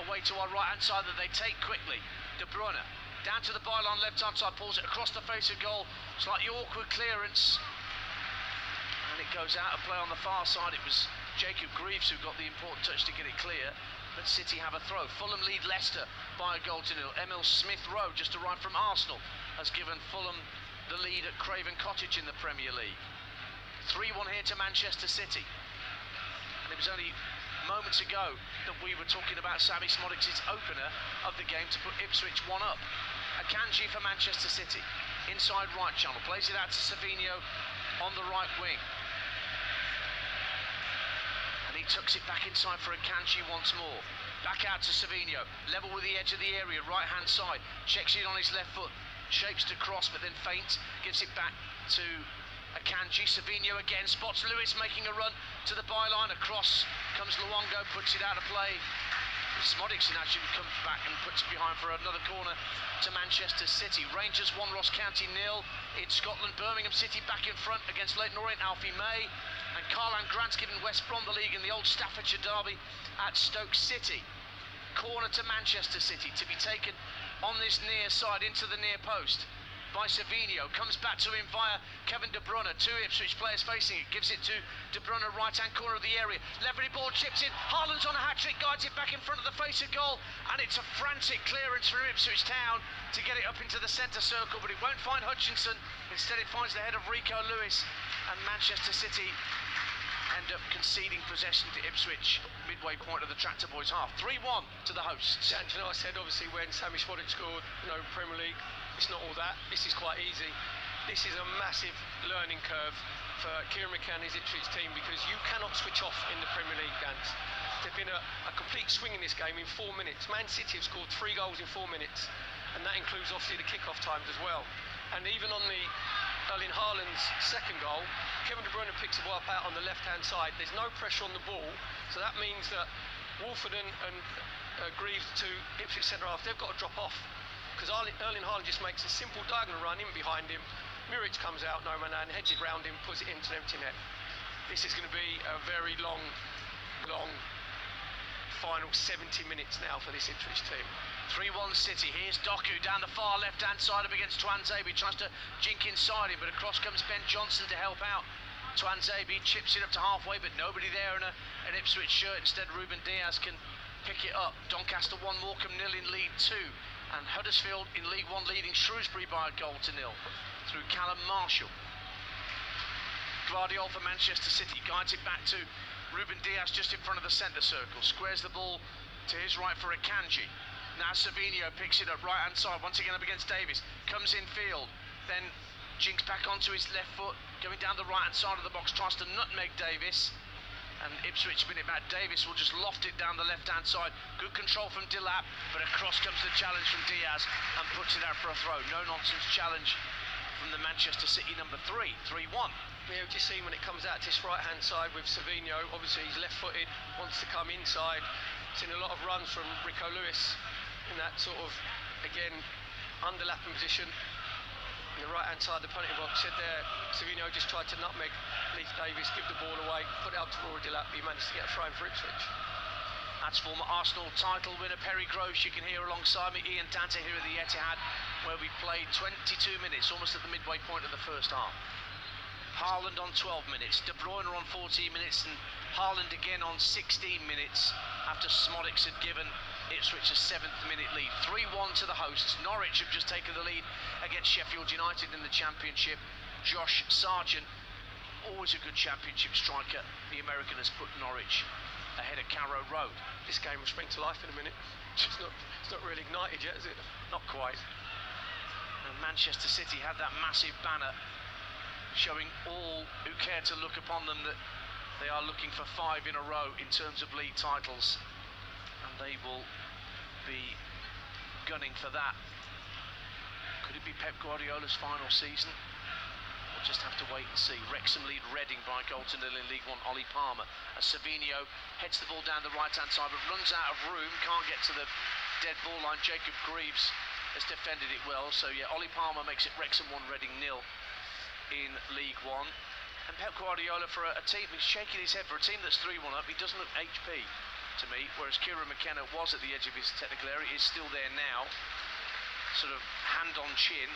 L: away to our right-hand side that they take quickly. De Bruyne down to the byline left-hand side, pulls it across the face of goal. Slightly awkward clearance, and it goes out of play on the far side. It was Jacob Greaves who got the important touch to get it clear, but City have a throw. Fulham lead Leicester by a goal to 0. Emil Smith-Rowe, just arrived from Arsenal, has given Fulham the lead at Craven Cottage in the Premier League. 3-1 here to Manchester City. And it was only moments ago that we were talking about Sami Smodics' opener of the game to put Ipswich 1 up. Akanji for Manchester City, inside right channel, plays it out to Savinho on the right wing. And he tucks it back inside for Akanji once more. Back out to Savinho, level with the edge of the area, right hand side, checks it on his left foot, shapes to cross but then feints, gives it back to Akanji. Savinho again spots Lewis making a run to the byline. Across comes Luongo, puts it out of play. Smodics actually comes back and puts it behind for another corner to Manchester City. Rangers 1, Ross County 0 in Scotland. Birmingham City back in front against Leyton Orient, Alfie May. And Carlan Grant's given West Brom the league in the old Staffordshire derby at Stoke City. Corner to Manchester City to be taken on this near side into the near post. by Savino. Comes back to him via Kevin De Bruyne. Two Ipswich players facing it. Gives it to De Bruyne, right-hand corner of the area. Left-footed ball chips in. Haaland's on a hat-trick, guides it back in front of the face of goal. And it's a frantic clearance from Ipswich Town to get it up into the centre circle. But it won't find Hutchinson. Instead, it finds the head of Rico Lewis. And Manchester City end up conceding possession to Ipswich, midway point of the Tractor Boys half. 3-1 to the hosts.
K: And I said, obviously, when Sammy Swadick scored, Premier League, it's not all that. This is quite easy. This is a massive learning curve for Kieran McCann's Ipswich team, because you cannot switch off in the Premier League, Gans. There's been a complete swing in this game in 4 minutes. Man City have scored 3 goals in 4 minutes, and that includes, obviously, the kickoff times as well. And even on the Erling Haaland's second goal, Kevin De Bruyne picks the ball up out on the left-hand side. There's no pressure on the ball, so that means that Wolford and Greaves, to Ipswich centre-half, they've got to drop off, because Erling Haaland just makes a simple diagonal run in behind him. Muric comes out, no man, and heads it round him, puts it into an empty net. This is going to be a very long final 70 minutes now for this Ipswich team.
L: 3-1 City. Here's Doku down the far left-hand side up against Twanzebe. Tries to jink inside him, but across comes Ben Johnson to help out. Twanzebe chips it up to halfway, but nobody there in an Ipswich shirt. Instead, Ruben Diaz can pick it up. Doncaster 1, Morecambe 0 in League 2. And Huddersfield in League 1 leading Shrewsbury by a goal to 0 through Callum Marshall. Guardiola for Manchester City guides it back to Ruben Diaz just in front of the centre circle. Squares the ball to his right for Akanji. Now Savino picks it up right-hand side, once again up against Davis. Comes in field, then jinks back onto his left foot, going down the right-hand side of the box, tries to nutmeg Davis. And Ipswich minute back, Davis will just loft it down the left-hand side. Good control from Delap, but across comes the challenge from Diaz and puts it out for a throw. No-nonsense challenge from the Manchester City number 3, 3-1.
K: Yeah, we've just seen when it comes out to this right-hand side with Savino, obviously he's left-footed, wants to come inside. Seen a lot of runs from Rico Lewis in that sort of, again, underlapping position. In the right-hand side of the penalty box, said there, Savino just tried to nutmeg Leith Davis, give the ball away, put it out to Rory Delap, but he managed to get a throw in for Ipswich.
L: That's former Arsenal title winner Perry Groves. You can hear alongside me Ian Dante here at the Etihad, where we played 22 minutes, almost at the midway point of the first half. Haaland on 12 minutes, De Bruyne on 14 minutes, and Haaland again on 16 minutes after Smodics had given Ipswich a 7th minute lead. 3-1 to the hosts. Norwich have just taken the lead against Sheffield United in the Championship. Josh Sargent, always a good Championship striker. The American has put Norwich ahead of Carrow Road.
K: This game will spring to life in a minute. It's not really ignited yet, is it?
L: Not quite. And Manchester City had that massive banner showing all who care to look upon them that they are looking for 5 in a row in terms of league titles, and they will be gunning for that. Could it be Pep Guardiola's final season? We'll just have to wait and see. Wrexham lead Reading by a goal to 0 in League 1. Ollie Palmer, as Savino heads the ball down the right-hand side, but runs out of room, can't get to the dead ball line. Jacob Greaves has defended it well, so yeah, Ollie Palmer makes it Wrexham 1, Reading 0 in League 1. And Pep Guardiola, for a team, he's shaking his head for a team that's 3-1 up. He doesn't look HP to me, whereas Kieran McKenna was at the edge of his technical area. He's still there now, sort of hand on chin,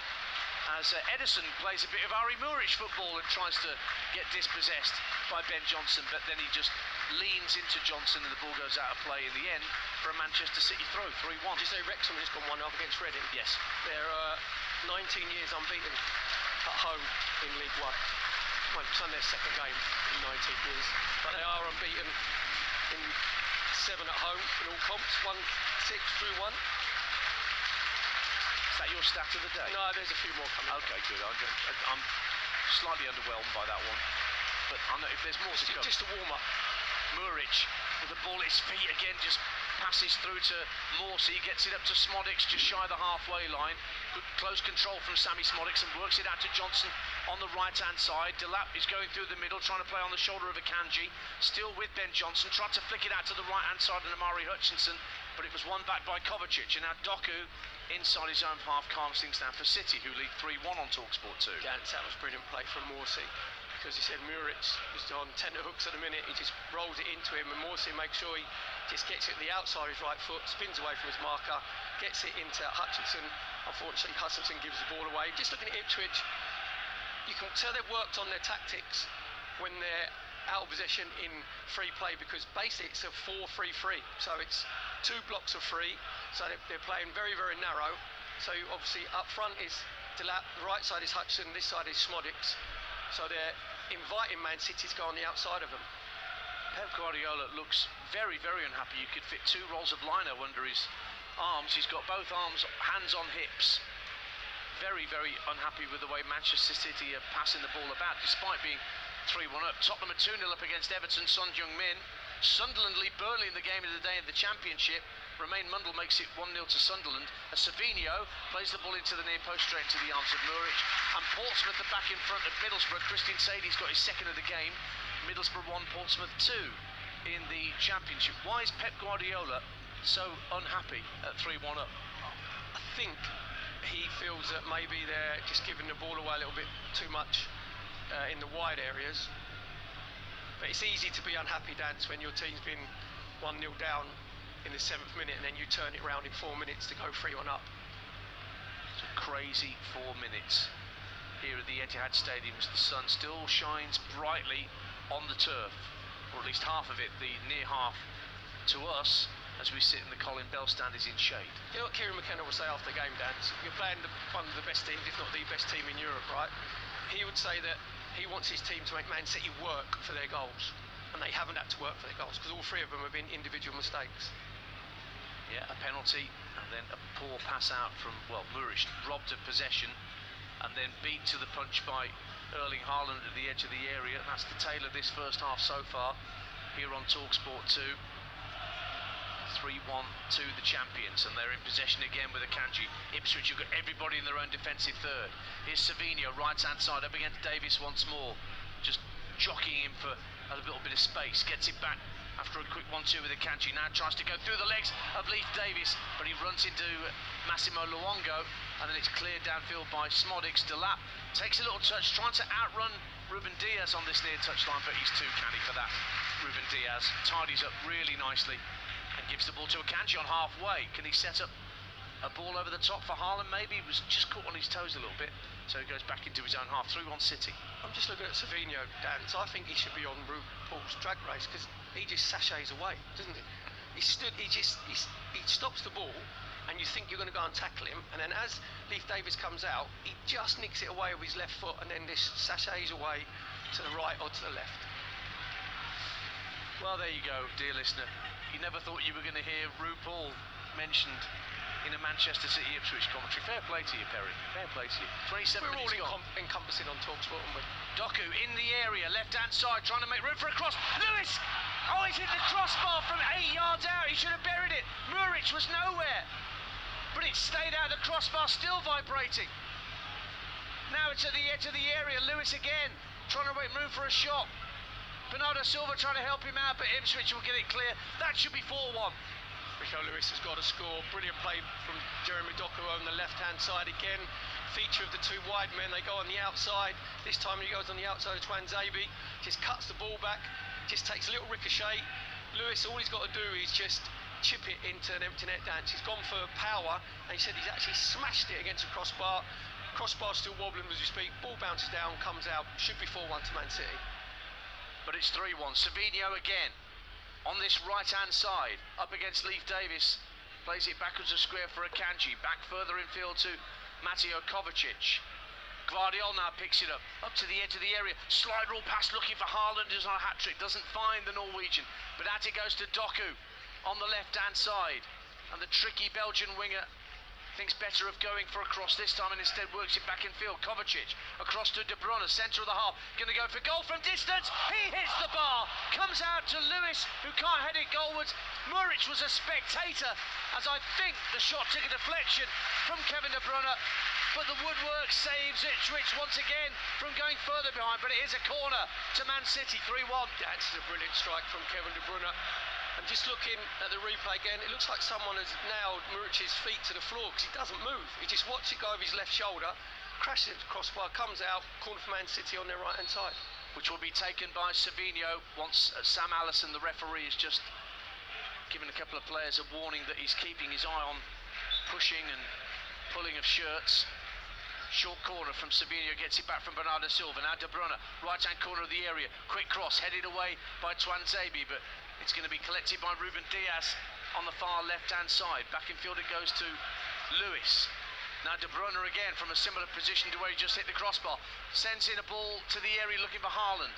L: as Edison plays a bit of Ari Muric football and tries to get dispossessed by Ben Johnson, but then he just leans into Johnson and the ball goes out of play in the end for a Manchester City throw. 3-1.
K: Did you say Wrexham has gone 1-0 against Reading?
L: Yes.
K: They're 19 years unbeaten at home in League 1. Well, it's on their second game in 19 years, but they are unbeaten in 7 at home in all comps, 1-6 through 1.
L: Is that your stat of the day?
K: No, there's a few more coming.
L: Okay, good. I'm slightly underwhelmed by that one, but I know if there's more to come.
K: Just a warm-up.
L: Muric with the ball at his feet again, just passes through to Morsey, gets it up to Smodics just shy of the halfway line. Good close control from Sammy Smodics and works it out to Johnson on the right-hand side. Delap is going through the middle, trying to play on the shoulder of Akanji. Still with Ben Johnson, tried to flick it out to the right-hand side of Amari Hutchinson, but it was won back by Kovacic. And now Doku, inside his own half, calms things down for City, who lead 3-1 on TalkSport 2.
K: Gantz, that was brilliant play from Morsey. because he said Muric is on tenterhooks at the minute. He just rolls it into him, and Morsi makes sure he just gets it at the outside of his right foot, spins away from his marker, gets it into Hutchinson. Unfortunately, Hutchinson gives the ball away. Just looking at Ipswich, you can tell they've worked on their tactics when they're out of possession in free play, because basically it's a 4-3-3. So it's 2 blocks of 3. So they're playing very, very narrow. So obviously up front is Delap, the right side is Hutchinson, this side is Smodics. So they're inviting Man City to go on the outside of them.
L: Pep Guardiola looks very, very unhappy. You could fit 2 rolls of lino under his arms. He's got both arms, hands on hips. Very, very unhappy with the way Manchester City are passing the ball about, despite being 3-1 up. Tottenham are 2-0 up against Everton, Son Heung-min. Sunderland lead Burnley in the game of the day in the Championship. Romain Mundle makes it 1-0 to Sunderland. As Savinho plays the ball into the near post, straight into the arms of Muric. And Portsmouth are back in front of Middlesbrough. Christian Sadie's got his second of the game. Middlesbrough 1, Portsmouth 2 in the Championship. Why is Pep Guardiola so unhappy at 3-1 up?
K: I think he feels that maybe they're just giving the ball away a little bit too much in the wide areas. But it's easy to be unhappy, Dance, when your team's been 1-0 down in the 7th minute and then you turn it around in 4 minutes to go 3-1 up.
L: It's a crazy 4 minutes here at the Etihad Stadium as the sun still shines brightly on the turf, or at least half of it, the near half to us, as we sit in the Colin Bell stand, is in shade.
K: You know what Kieran McKenna will say after the game, Dance? You're playing one of the best teams, if not the best team in Europe, right? He would say that he wants his team to make Man City work for their goals, and they haven't had to work for their goals because all 3 of them have been individual mistakes.
L: Yeah, a penalty, and then a poor pass out from, well, Muric, robbed of possession, and then beat to the punch by Erling Haaland at the edge of the area. That's the tale of this first half so far, here on TalkSport 2. 3-1 to the champions, and they're in possession again with Akanji. Ipswich have got everybody in their own defensive third. Here's Savinho, right-hand side, up against Davis once more. Just jockeying him for a little bit of space. Gets it back after a quick 1-2 with Akanji. Now tries to go through the legs of Leif Davis, but he runs into Massimo Luongo, and then it's cleared downfield by Smodics. Delap takes a little touch, trying to outrun Ruben Diaz on this near touchline, but he's too canny for that. Ruben Diaz tidies up really nicely and gives the ball to Akanji on halfway. Can he set up a ball over the top for Haaland? Maybe. He was just caught on his toes a little bit, so he goes back into his own half. 3-1 City.
K: I'm just looking at Savinho, Dan, so I think he should be on Paul's drag race, because he just sachets away, doesn't he? He stops the ball, and you think you're going to go and tackle him, and then as Leif Davis comes out, he just nicks it away with his left foot, and then this sachets away to the right or to the left.
L: Well, there you go, dear listener. You never thought you were going to hear RuPaul mentioned in a Manchester City Ipswich commentary. Fair play to you, Perry. Fair play to you. 27
K: We're
L: minutes
K: all
L: gone.
K: encompassing on TalkSport, aren't we?
L: Doku in the area, left-hand side, trying to make room for a cross. Lewis! Oh, he's hit the crossbar from 8 yards out. He should have buried it. Muric was nowhere. But it stayed out. The crossbar still vibrating. Now it's at the edge of the area. Lewis again, trying to make room for a shot. Bernardo Silva trying to help him out, but Ipswich will get it clear. That should be 4-1.
K: Rico Lewis has got to score. Brilliant play from Jeremy Doku on the left-hand side again. Feature of the 2 wide men. They go on the outside. This time he goes on the outside of Twanzebe. Just cuts the ball back. Just takes a little ricochet. Lewis, all he's got to do is just chip it into an empty net dance. He's gone for power, and he said he's actually smashed it against a crossbar. Crossbar still wobbling as we speak. Ball bounces down, comes out. Should be 4-1 to Man City.
L: But it's 3-1. Savinho again on this right-hand side, up against Leif Davis. Plays it backwards a square for Akanji. Back further infield to Mateo Kovacic. Gvardiol now picks it up to the edge of the area. Slide rule pass looking for Haaland, who's on a hat-trick. Doesn't find the Norwegian. But out it goes to Doku on the left-hand side. And the tricky Belgian winger thinks better of going for a cross this time and instead works it back in field. Kovacic across to De Bruyne, centre of the half, going to go for goal from distance. He hits the bar, comes out to Lewis, who can't head it goalwards. Muric was a spectator, as I think the shot took a deflection from Kevin De Bruyne, but the woodwork saves Ipswich once again from going further behind. But it is a corner to Man City. 3-1.
K: That's a brilliant strike from Kevin De Bruyne. And just looking at the replay again, it looks like someone has nailed Muric's feet to the floor because he doesn't move. He just watched it go over his left shoulder, crashes it across the crossbar, comes out, corner for Man City on their right-hand side.
L: which will be taken by Savinho once Sam Allison, the referee, has just given a couple of players a warning that he's keeping his eye on pushing and pulling of shirts. Short corner from Savinho, gets it back from Bernardo Silva. Now De Bruyne, right-hand corner of the area. Quick cross, headed away by Tuanzebe, but it's going to be collected by Ruben Diaz on the far left-hand side. Back in field it goes to Lewis. Now De Bruyne again from a similar position to where he just hit the crossbar. Sends in a ball to the area looking for Haaland.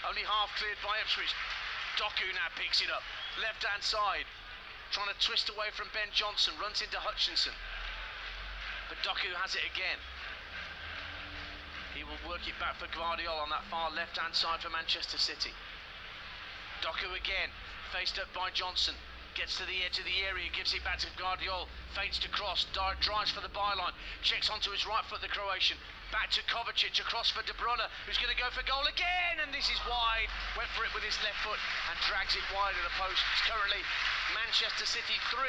L: Only half cleared by Ipswich. Doku now picks it up. Left-hand side. Trying to twist away from Ben Johnson. Runs into Hutchinson. But Doku has it again. He will work it back for Guardiola on that far left-hand side for Manchester City. Doku again, faced up by Johnson. Gets to the edge of the area, gives it back to Guardiola. Feints to cross, drives for the byline. Checks onto his right foot, the Croatian. Back to Kovacic, across for De Bruyne, who's going to go for goal again. And this is wide. Went for it with his left foot and drags it wide of the post. It's currently Manchester City 3.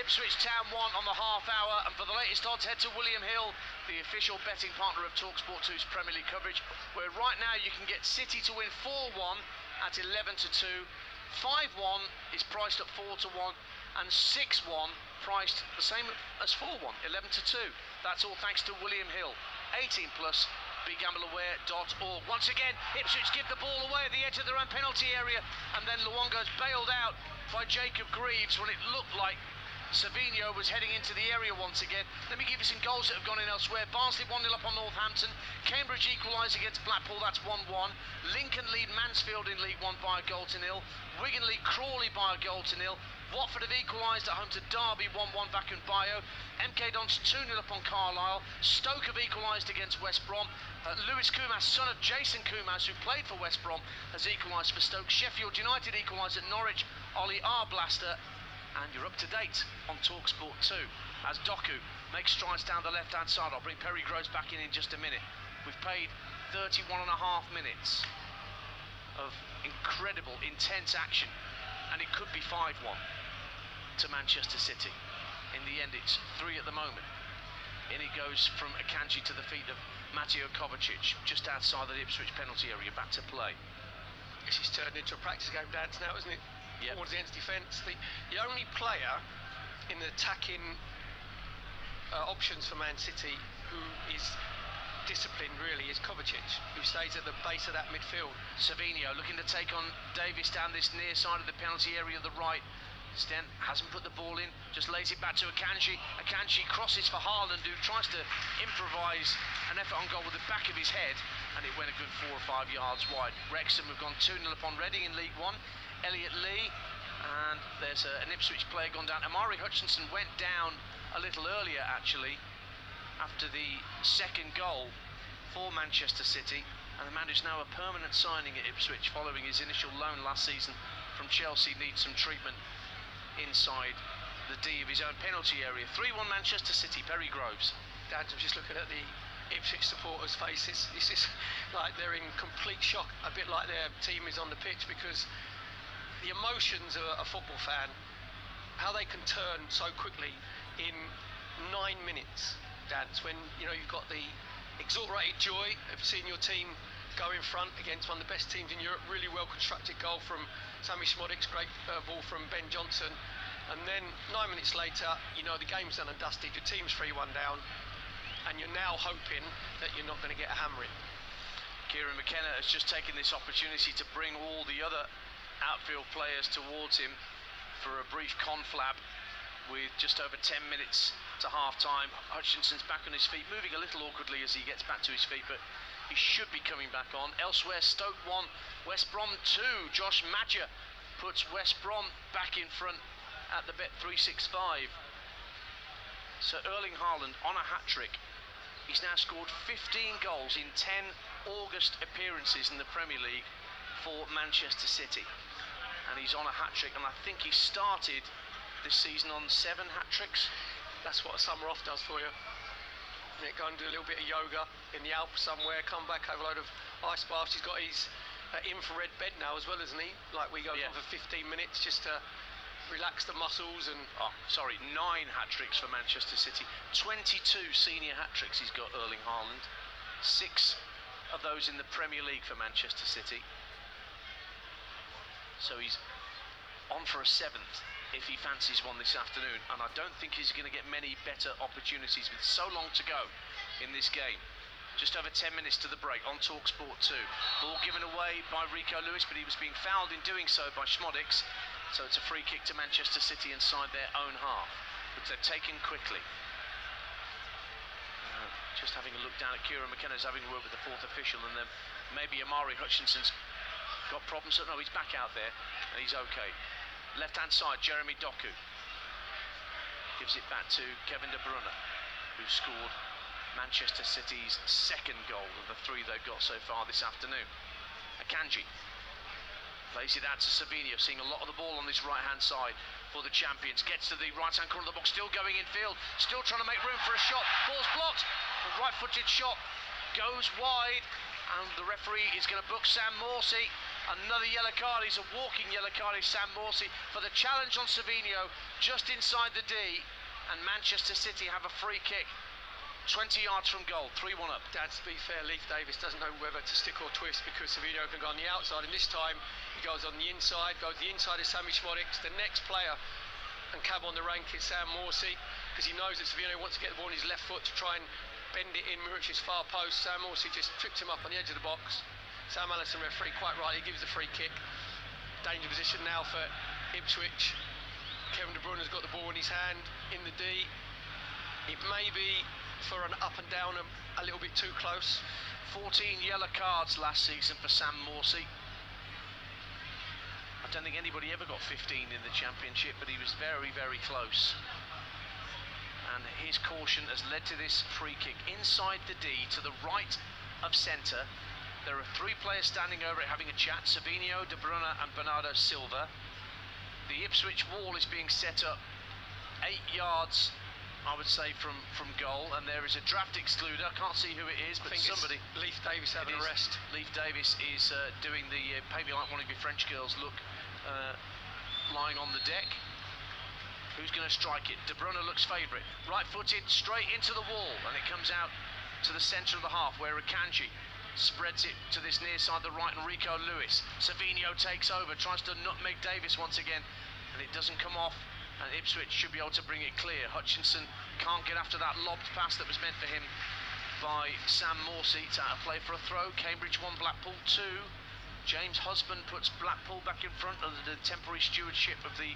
L: Ipswich Town 1 on the half hour, and for the latest odds head to William Hill, the official betting partner of TalkSport 2's Premier League coverage, where right now you can get City to win 4-1 at 11-2, 5-1 is priced at 4-1, and 6-1 priced the same as 4-1, 11-2. That's all thanks to William Hill. 18 plus, begambleaware.org. Once again, Ipswich give the ball away at the edge of their own penalty area, and then Luongo's bailed out by Jacob Greaves when it looked like Savinho was heading into the area once again. Let me give you some goals that have gone in elsewhere. Barnsley 1-0 up on Northampton. Cambridge equalise against Blackpool, that's 1-1. Lincoln lead Mansfield in League One by a goal to nil. Wigan lead Crawley by a goal to nil. Watford have equalised at home to Derby 1-1 back in Bio. MK Dons 2-0 up on Carlisle. Stoke have equalised against West Brom. Lewis Kumas, son of Jason Kumas, who played for West Brom, has equalised for Stoke. Sheffield United equalised at Norwich. Ollie Arblaster. And you're up to date on TalkSport 2 as Doku makes strides down the left-hand side. I'll bring Perry Groves back in just a minute. We've paid 31.5 minutes of incredible, intense action, and it could be 5-1 to Manchester City. In the end, it's 3 at the moment. In it goes from Akanji to the feet of Mateo Kovacic, just outside the Ipswich penalty area, back to play.
K: This is turned into a practice game, Dad, now, isn't it?
L: Yep.
K: Towards against defence. The only player in the attacking options for Man City who is disciplined really is Kovacic, who stays at the base of that midfield.
L: Savinho looking to take on Davis down this near side of the penalty area of the right. Stent hasn't put the ball in, just lays it back to Akanji. Akanji crosses for Haaland, who tries to improvise an effort on goal with the back of his head, and it went a good 4 or 5 yards wide. Wrexham have gone 2-0 upon Reading in League One. Elliot Lee, and there's an Ipswich player gone down. Amari Hutchinson went down a little earlier actually after the second goal for Manchester City, and the man who's now a permanent signing at Ipswich following his initial loan last season from Chelsea needs some treatment inside the D of his own penalty area. 3-1 Manchester City. Perry Groves.
K: Dad, I'm just looking at the Ipswich supporters' faces. This is like they're in complete shock, a bit like their team is on the pitch, because the emotions of a football fan, how they can turn so quickly in 9 minutes, Dad, when you've got the exhilarated joy of seeing your team go in front against one of the best teams in Europe. Really well constructed goal from Sammy Szmodic's great ball from Ben Johnson, and then 9 minutes later, the game's done and dusted. Your team's 3-1 down, and you're now hoping that you're not going to get a hammer in.
L: Kieran McKenna has just taken this opportunity to bring all the other outfield players towards him for a brief conflab with just over 10 minutes to half-time. Hutchinson's back on his feet, moving a little awkwardly as he gets back to his feet, but he should be coming back on. Elsewhere, Stoke 1, West Brom 2. Josh Maja puts West Brom back in front at the Bet365. So Erling Haaland on a hat-trick. He's now scored 15 goals in 10 August appearances in the Premier League for Manchester City, and he's on a hat-trick, and I think he started this season on 7 hat-tricks.
K: That's what a summer off does for you. Go and do a little bit of yoga in the Alps somewhere, come back, have a load of ice baths. He's got his infrared bed now as well, isn't he? Like we go for 15 minutes just to relax the muscles. And
L: 9 hat-tricks for Manchester City. 22 senior hat-tricks he's got, Erling Haaland. 6 of those in the Premier League for Manchester City. So he's on for a 7th if he fancies one this afternoon, and I don't think he's going to get many better opportunities with so long to go in this game. Just over 10 minutes to the break on TalkSport 2. Ball given away by Rico Lewis, but he was being fouled in doing so by Schmodix. So it's a free kick to Manchester City inside their own half, which they've taken quickly. Just having a look down at Kieran McKenna's having a word with the 4th official, and then maybe Amari Hutchinson's got problems. No, he's back out there, and he's okay. Left-hand side, Jeremy Doku gives it back to Kevin De Bruyne, who scored Manchester City's 2nd goal of the 3 they've got so far this afternoon. Akanji plays it out to Savinho, seeing a lot of the ball on this right-hand side for the champions. Gets to the right-hand corner of the box, still going in field, still trying to make room for a shot. Ball's blocked. The right-footed shot goes wide, and the referee is going to book Sam Morsy. Another yellow card. He's a walking yellow card, is Sam Morsy, for the challenge on Savinho just inside the D, and Manchester City have a free kick 20 yards from goal, 3-1 up.
K: Dad, to be fair, Leif Davis doesn't know whether to stick or twist, because Savinho can go on the outside, and this time he goes on the inside, goes the inside of Sammy Schmodix. The next player and cab on the rank is Sam Morsy, because he knows that Savinho wants to get the ball on his left foot to try and bend it in Murich's far post. Sam Morsy just tripped him up on the edge of the box. Sam Allison, referee, quite right, he gives the free kick. Danger position now for Ipswich. Kevin De Bruyne's got the ball in his hand in the D. It may be for an up and down a little bit too close.
L: 14 yellow cards last season for Sam Morsy. I don't think anybody ever got 15 in the Championship, but he was very, very close. And his caution has led to this free kick inside the D to the right of centre. There are 3 players standing over it having a chat: Savinho, De Bruyne and Bernardo Silva. The Ipswich wall is being set up 8 yards, I would say, from goal, and there is a draft excluder. I can't see who it is, but somebody.
K: Leif Davis having a rest.
L: Leif Davis is doing the pay me like one of your French girls look, lying on the deck. Who's going to strike it? De Bruyne looks favourite. Right-footed, straight into the wall, and it comes out to the centre of the half, where Akanji spreads it to this near side, the right, and Rico Lewis. Savinho takes over, tries to nutmeg Davis once again, and it doesn't come off. And Ipswich should be able to bring it clear. Hutchinson can't get after that lobbed pass that was meant for him by Sam Morsy. It's out of play for a throw. Cambridge 1, Blackpool 2. James Husband puts Blackpool back in front under the temporary stewardship of the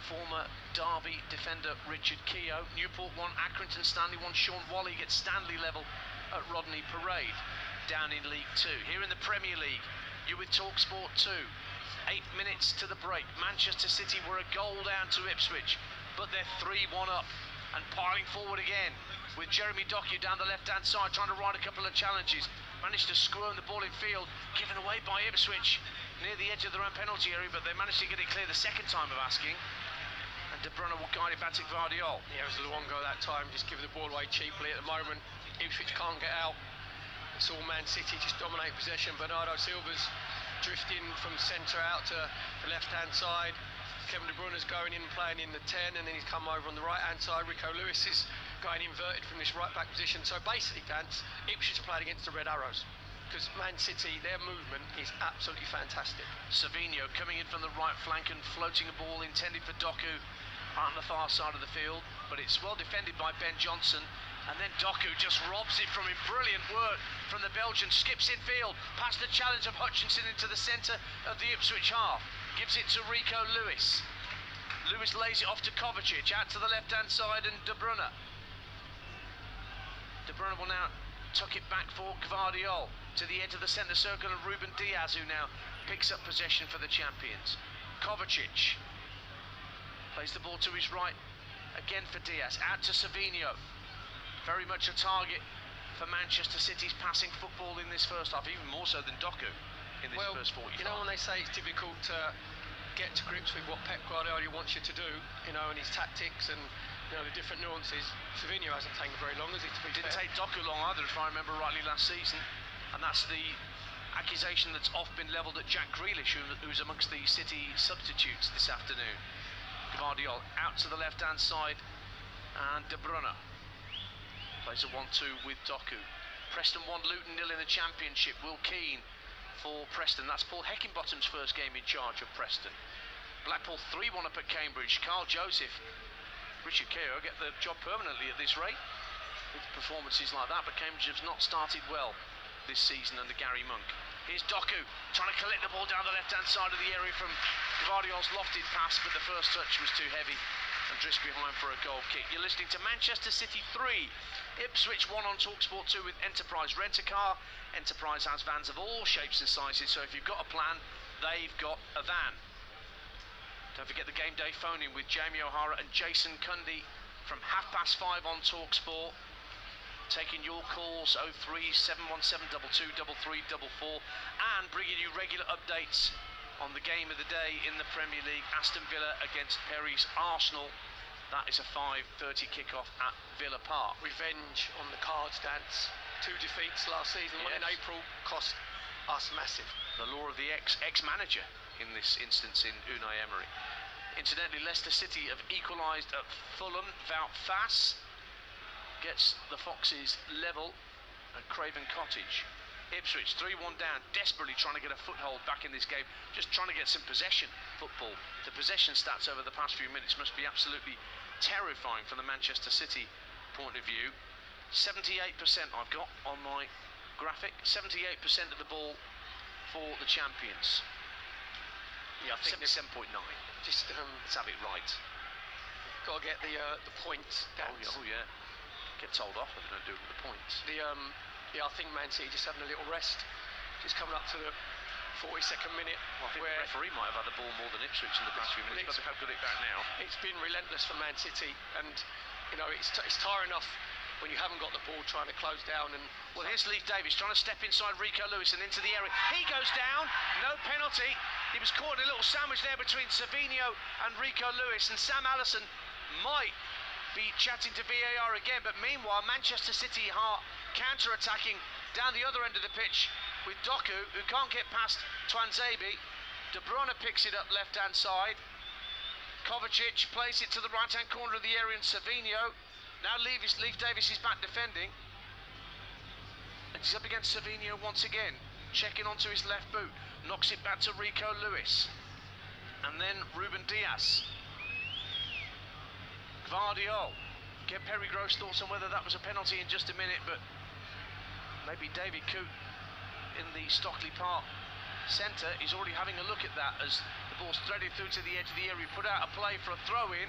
L: former Derby defender Richard Keogh. Newport 1, Accrington Stanley 1. Sean Wally gets Stanley level at Rodney Parade down in League 2. Here in the Premier League, you with TalkSport 2. 8 minutes to the break. Manchester City were a goal down to Ipswich, but they're 3-1 up and piling forward again with Jeremy Doku down the left-hand side trying to ride a couple of challenges. Managed to squirm the ball in field, given away by Ipswich near the edge of their own penalty area, but they managed to get it clear the second time of asking. And De Bruyne will guide it back to Gvardiol.
K: Yeah, it was Luongo that time, just giving the ball away cheaply. At the moment, Ipswich can't get out. It's all Man City just dominate possession. Bernardo Silva's drifting from centre out to the left-hand side. Kevin De Bruyne's going in, playing in the 10, and then he's come over on the right-hand side. Rico Lewis is going inverted from this right-back position. So basically, Dance, Ipswich are playing against the Red Arrows, because Man City, their movement is absolutely fantastic.
L: Savinho coming in from the right flank and floating a ball intended for Doku on the far side of the field, but it's well defended by Ben Johnson. And then Doku just robs it from him. Brilliant work from the Belgian. Skips in field, past the challenge of Hutchinson into the centre of the Ipswich half. Gives it to Rico Lewis. Lewis lays it off to Kovacic, out to the left-hand side, and De Bruyne. De Bruyne will now tuck it back for Gvardiol to the edge of the centre circle, and Ruben Diaz, who now picks up possession for the champions. Kovacic plays the ball to his right, again for Diaz, out to Savinho. Very much a target for Manchester City's passing football in this first half, even more so than Doku in this first 45.
K: You know, when they say it's difficult to get to grips with what Pep Guardiola wants you to do, you know, and his tactics and, you know, the different nuances, Savinho hasn't taken very long, has he, to be fair?
L: Didn't take Doku long either, if I remember rightly, last season. And that's the accusation that's often been levelled at Jack Grealish, who's amongst the City substitutes this afternoon. Gvardiol out to the left-hand side, and De Bruyne plays a 1-2 with Doku. Preston 1, Luton 0 in the Championship. Will Keane for Preston. That's Paul Heckingbottom's first game in charge of Preston. Blackpool 3-1 up at Cambridge. Carl Joseph, Richard Keogh get the job permanently at this rate with performances like that, but Cambridge has not started well this season under Gary Monk. Here's Doku trying to collect the ball down the left-hand side of the area from Gvardiol's lofted pass, but the first touch was too heavy and drifts behind for a goal kick. You're listening to Manchester City 3, Ipswich 1 on TalkSport 2 with Enterprise Rent-A-Car. Enterprise has vans of all shapes and sizes, so if you've got a plan, they've got a van. Don't forget the game day phone in with Jamie O'Hara and Jason Cundy from 5:30 on TalkSport. Taking your calls 03 717 22 3344 and bringing you regular updates on the game of the day in the Premier League. Aston Villa against Perry's Arsenal. That is a 5:30 kickoff at Villa Park.
K: Revenge on the cards, Dance. 2 defeats last season, one in April, cost us massive.
L: The law of the ex-manager in this instance in Unai Emery. Incidentally, Leicester City have equalised at Fulham. Wout Faes gets the Foxes level at Craven Cottage. Ipswich 3-1 down, desperately trying to get a foothold back in this game, just trying to get some possession football. The possession stats over the past few minutes must be absolutely terrifying from the Manchester City point of view. 78% I've got on my graphic, 78% of the ball for the champions.
K: Yeah, I think
L: 77.9.
K: Just
L: let's have it right.
K: Got to get the points down.
L: Oh yeah. Get told off if they don't do it with the points.
K: Yeah, I think Man City just having a little rest, just coming up to the 42nd minute.
L: Well, I think the referee might have had the ball more than Ipswich in the past few minutes, but they've got it back now.
K: It's been relentless for Man City, and you know it's tiring enough when you haven't got the ball trying to close down. And
L: well, here's Leif Davis trying to step inside Rico Lewis and into the area. He goes down, no penalty. He was caught in a little sandwich there between Savinho and Rico Lewis, and Sam Allison might be chatting to VAR again, but meanwhile Manchester City are counter-attacking down the other end of the pitch with Doku, who can't get past Twanzebe. De Bruyne picks it up left-hand side. Kovacic plays it to the right-hand corner of the area, and Savinho. Now Leif Davis is back defending, and he's up against Savinho once again, checking onto his left boot, knocks it back to Rico Lewis, and then Ruben Dias. Gvardiol. Get Perry Grove's thoughts on whether that was a penalty in just a minute, but maybe David Coote in the Stockley Park centre is already having a look at that as the ball's threaded through to the edge of the area, put out a play for a throw-in.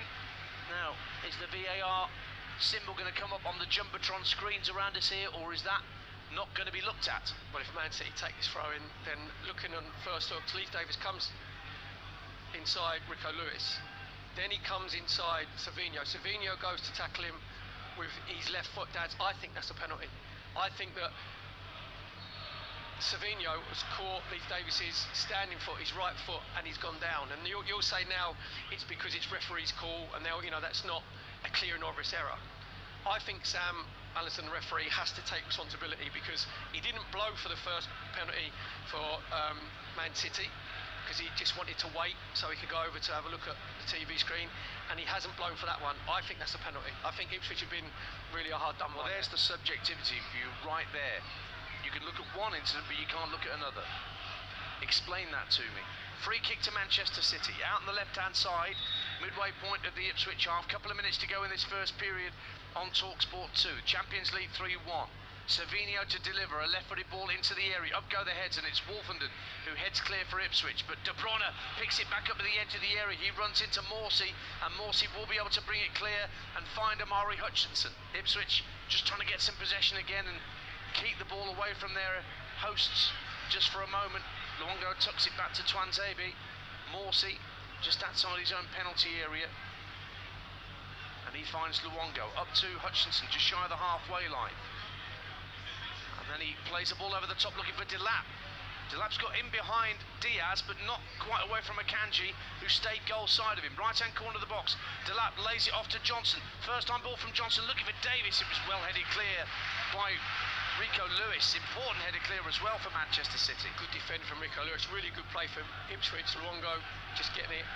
L: Now, is the VAR symbol going to come up on the Jumbotron screens around us here, or is that not going to be looked at?
K: Well, if Man City take this throw-in, then looking on first look, Leif Davis comes inside Rico Lewis. Then he comes inside Savinho. Savinho goes to tackle him with his left foot. Dads, I think that's a penalty. I think that Savinho has caught Leif Davis's standing foot, his right foot, and he's gone down. And you'll say now it's because it's referee's call, and now that's not a clear and obvious error. I think Sam Allison, the referee, has to take responsibility because he didn't blow for the first penalty for Man City, because he just wanted to wait so he could go over to have a look at the TV screen, and he hasn't blown for that one. I think that's a penalty. I think Ipswich have been really hard done by.
L: Well, there's the subjectivity view right there. You can look at one incident, but you can't look at another. Explain that to me. Free kick to Manchester City, out on the left-hand side, midway point of the Ipswich half. Couple of minutes to go in this first period on TalkSport 2. Champions League 3-1. Savinho to deliver a left-footed ball into the area. Up go the heads, and it's Wolfenden who heads clear for Ipswich. But De Bruyne picks it back up at the edge of the area. He runs into Morsey, and Morsey will be able to bring it clear and find Amari Hutchinson. Ipswich just trying to get some possession again and keep the ball away from their hosts just for a moment. Luongo tucks it back to Twanzebe. Morsey just outside his own penalty area, and he finds Luongo up to Hutchinson just shy of the halfway line. And then he plays the ball over the top looking for Delap. Delap's got in behind Diaz, but not quite away from Akanji, who stayed goal side of him. Right-hand corner of the box. Delap lays it off to Johnson. First-time ball from Johnson, looking for Davis. It was well-headed clear by Rico Lewis. Important headed clear as well for Manchester City.
K: Good defend from Rico Lewis. Really good play from Ipswich. Luongo just getting it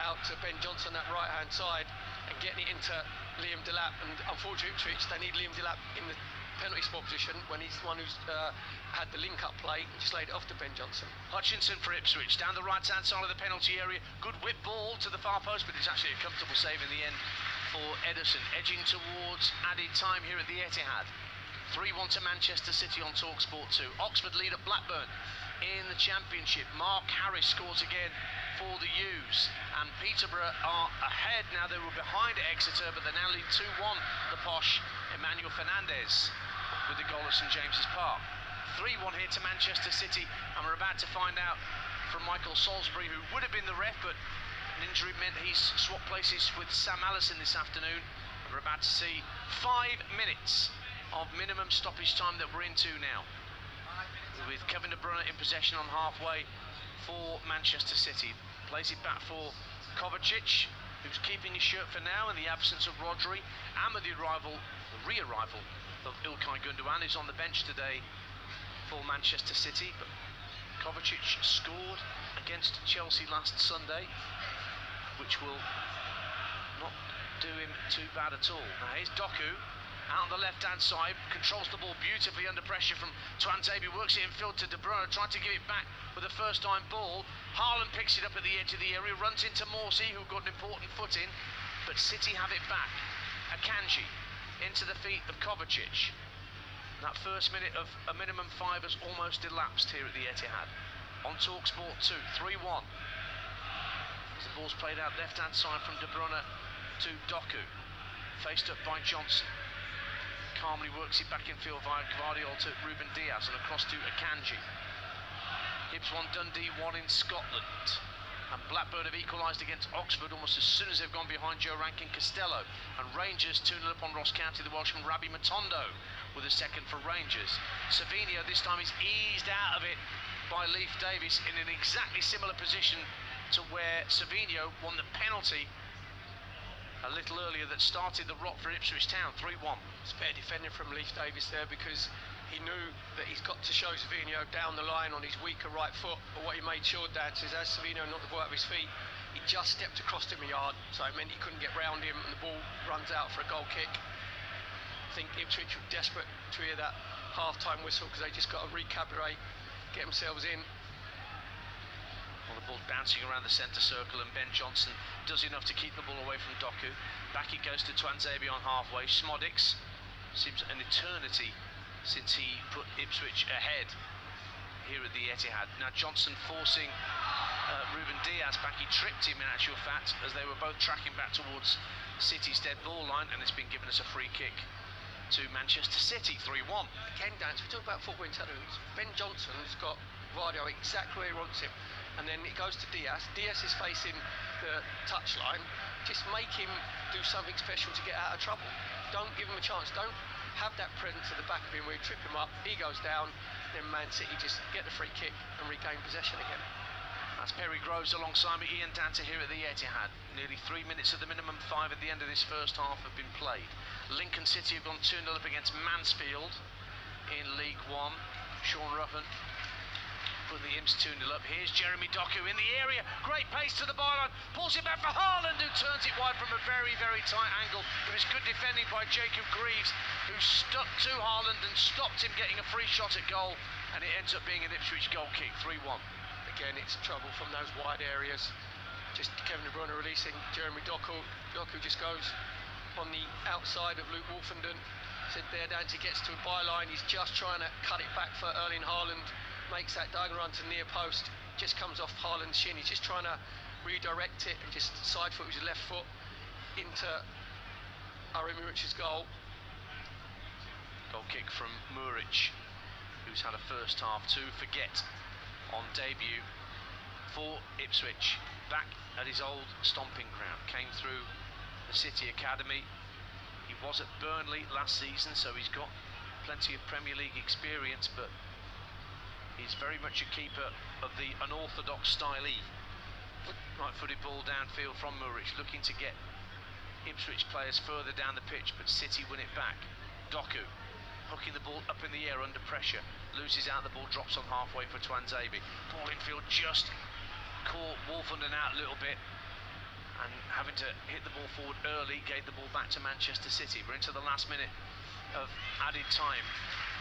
K: out to Ben Johnson, that right-hand side, and getting it into Liam Delap, and unfortunately Ipswich, they need Liam Delap in the penalty spot position when he's the one who's had the link-up play and just laid it off to Ben Johnson.
C: Hutchinson for Ipswich, down the right-hand side of the penalty area. Good whip ball to the far post, but it's actually a comfortable save in the end for Ederson, edging towards added time here at the Etihad. 3-1 to Manchester City on TalkSport 2. Oxford lead at Blackburn in the Championship. Mark Harris scores again for the U's, and Peterborough are ahead. Now they were behind at Exeter, but they now lead 2-1. The posh Emmanuel Fernandez with the goal at St James's Park. 3-1 here to Manchester City, and we're about to find out from Michael Salisbury, who would have been the ref, but an injury meant he's swapped places with Sam Allison this afternoon. And we're about to see 5 minutes of minimum stoppage time that we're into now, with Kevin De Bruyne in possession on halfway for Manchester City. Plays it back for Kovacic, who's keeping his shirt for now in the absence of Rodri, and with the re-arrival of İlkay Gündoğan, who's on the bench today for Manchester City. But Kovacic scored against Chelsea last Sunday, which will not do him too bad at all. Now here's Doku out on the left-hand side, controls the ball beautifully under pressure from Tuanzebe, works it in field to De Bruyne, trying to give it back with a first-time ball. Haaland picks it up at the edge of the area, runs into Morsey, who got an important foot in, but City have it back. Akanji into the feet of Kovacic. That first minute of a minimum 5 has almost elapsed here at the Etihad. On TalkSport 2, 3-1. As the ball's played out left-hand side from De Bruyne to Doku. Faced up by Johnson. Calmly works it back in field via Gvardiol to Ruben Diaz and across to Akanji. Hibs 1, Dundee 1 in Scotland. And Blackburn have equalised against Oxford almost as soon as they've gone behind Joe Rankin Costello. And Rangers 2-0 up on Ross County, the Welshman Rabbi Matondo with a second for Rangers. Savinio this time is eased out of it by Leif Davis in an exactly similar position to where Savinio won the penalty a little earlier that started the rot for Ipswich Town. 3-1.
K: It's fair defending from Leif Davis there, because he knew that he's got to show Savinio down the line on his weaker right foot. But what he made sure, Dan, is as Savinio knocked the ball out of his feet, he just stepped across him a yard, so it meant he couldn't get round him, and the ball runs out for a goal kick. I think Ipswich were desperate to hear that half-time whistle, because they just got to recalibrate, get themselves in.
C: Well, the ball bouncing around the centre circle, and Ben Johnson does enough to keep the ball away from Doku. Back it goes to Tuanzebe on halfway. Smodics, seems an eternity since he put Ipswich ahead here at the Etihad. Now Johnson forcing Ruben Diaz back. He tripped him in actual fact as they were both tracking back towards City's dead ball line, and it's been given us a free kick to Manchester City. 3-1.
K: Again, Dan, so we talk about football intelligence. Ben Johnson's got Vardio exactly where he wants him, and then it goes to Diaz. Diaz is facing the touchline. Just make him do something special to get out of trouble. Don't give him a chance. Don't have that presence at the back of him where you trip him up, he goes down, then Man City just get the free kick and regain possession again.
C: That's Perry Groves alongside me, Ian Danter here at the Etihad. Nearly 3 minutes of the minimum 5 at the end of this first half have been played. Lincoln City have gone 2-0 up against Mansfield in League One. Sean Ruffin putting the Imps 2-0 up. Here's Jeremy Doku in the area. Great pace to the byline. Pulls it back for Haaland, who turns it wide from a very, very tight angle. It was good defending by Jacob Greaves, who stuck to Haaland and stopped him getting a free shot at goal. And it ends up being an Ipswich goal kick, 3-1.
K: Again, it's trouble from those wide areas. Just Kevin De Bruyne releasing Jeremy Doku. Doku just goes on the outside of Luke Wolfenden. Said there, Dante gets to a byline. He's just trying to cut it back for Erling Haaland. Makes that diagonal run to near post, just comes off Haaland's shin. He's just trying to redirect it and just side foot with his left foot into Ari Murich's goal.
C: Goal kick from Muric, who's had a first half to forget on debut for Ipswich. Back at his old stomping ground, came through the City Academy. He was at Burnley last season, so he's got plenty of Premier League experience, but he's very much a keeper of the unorthodox style. Right-footed ball downfield from Muric, looking to get Ipswich players further down the pitch, but City win it back. Doku hooking the ball up in the air under pressure, loses out, the ball drops on halfway for Tuanzebe. Ball infield just caught Wolfenden out a little bit,
L: and having to hit the ball forward early gave the ball back to Manchester City. We're into the last minute of added time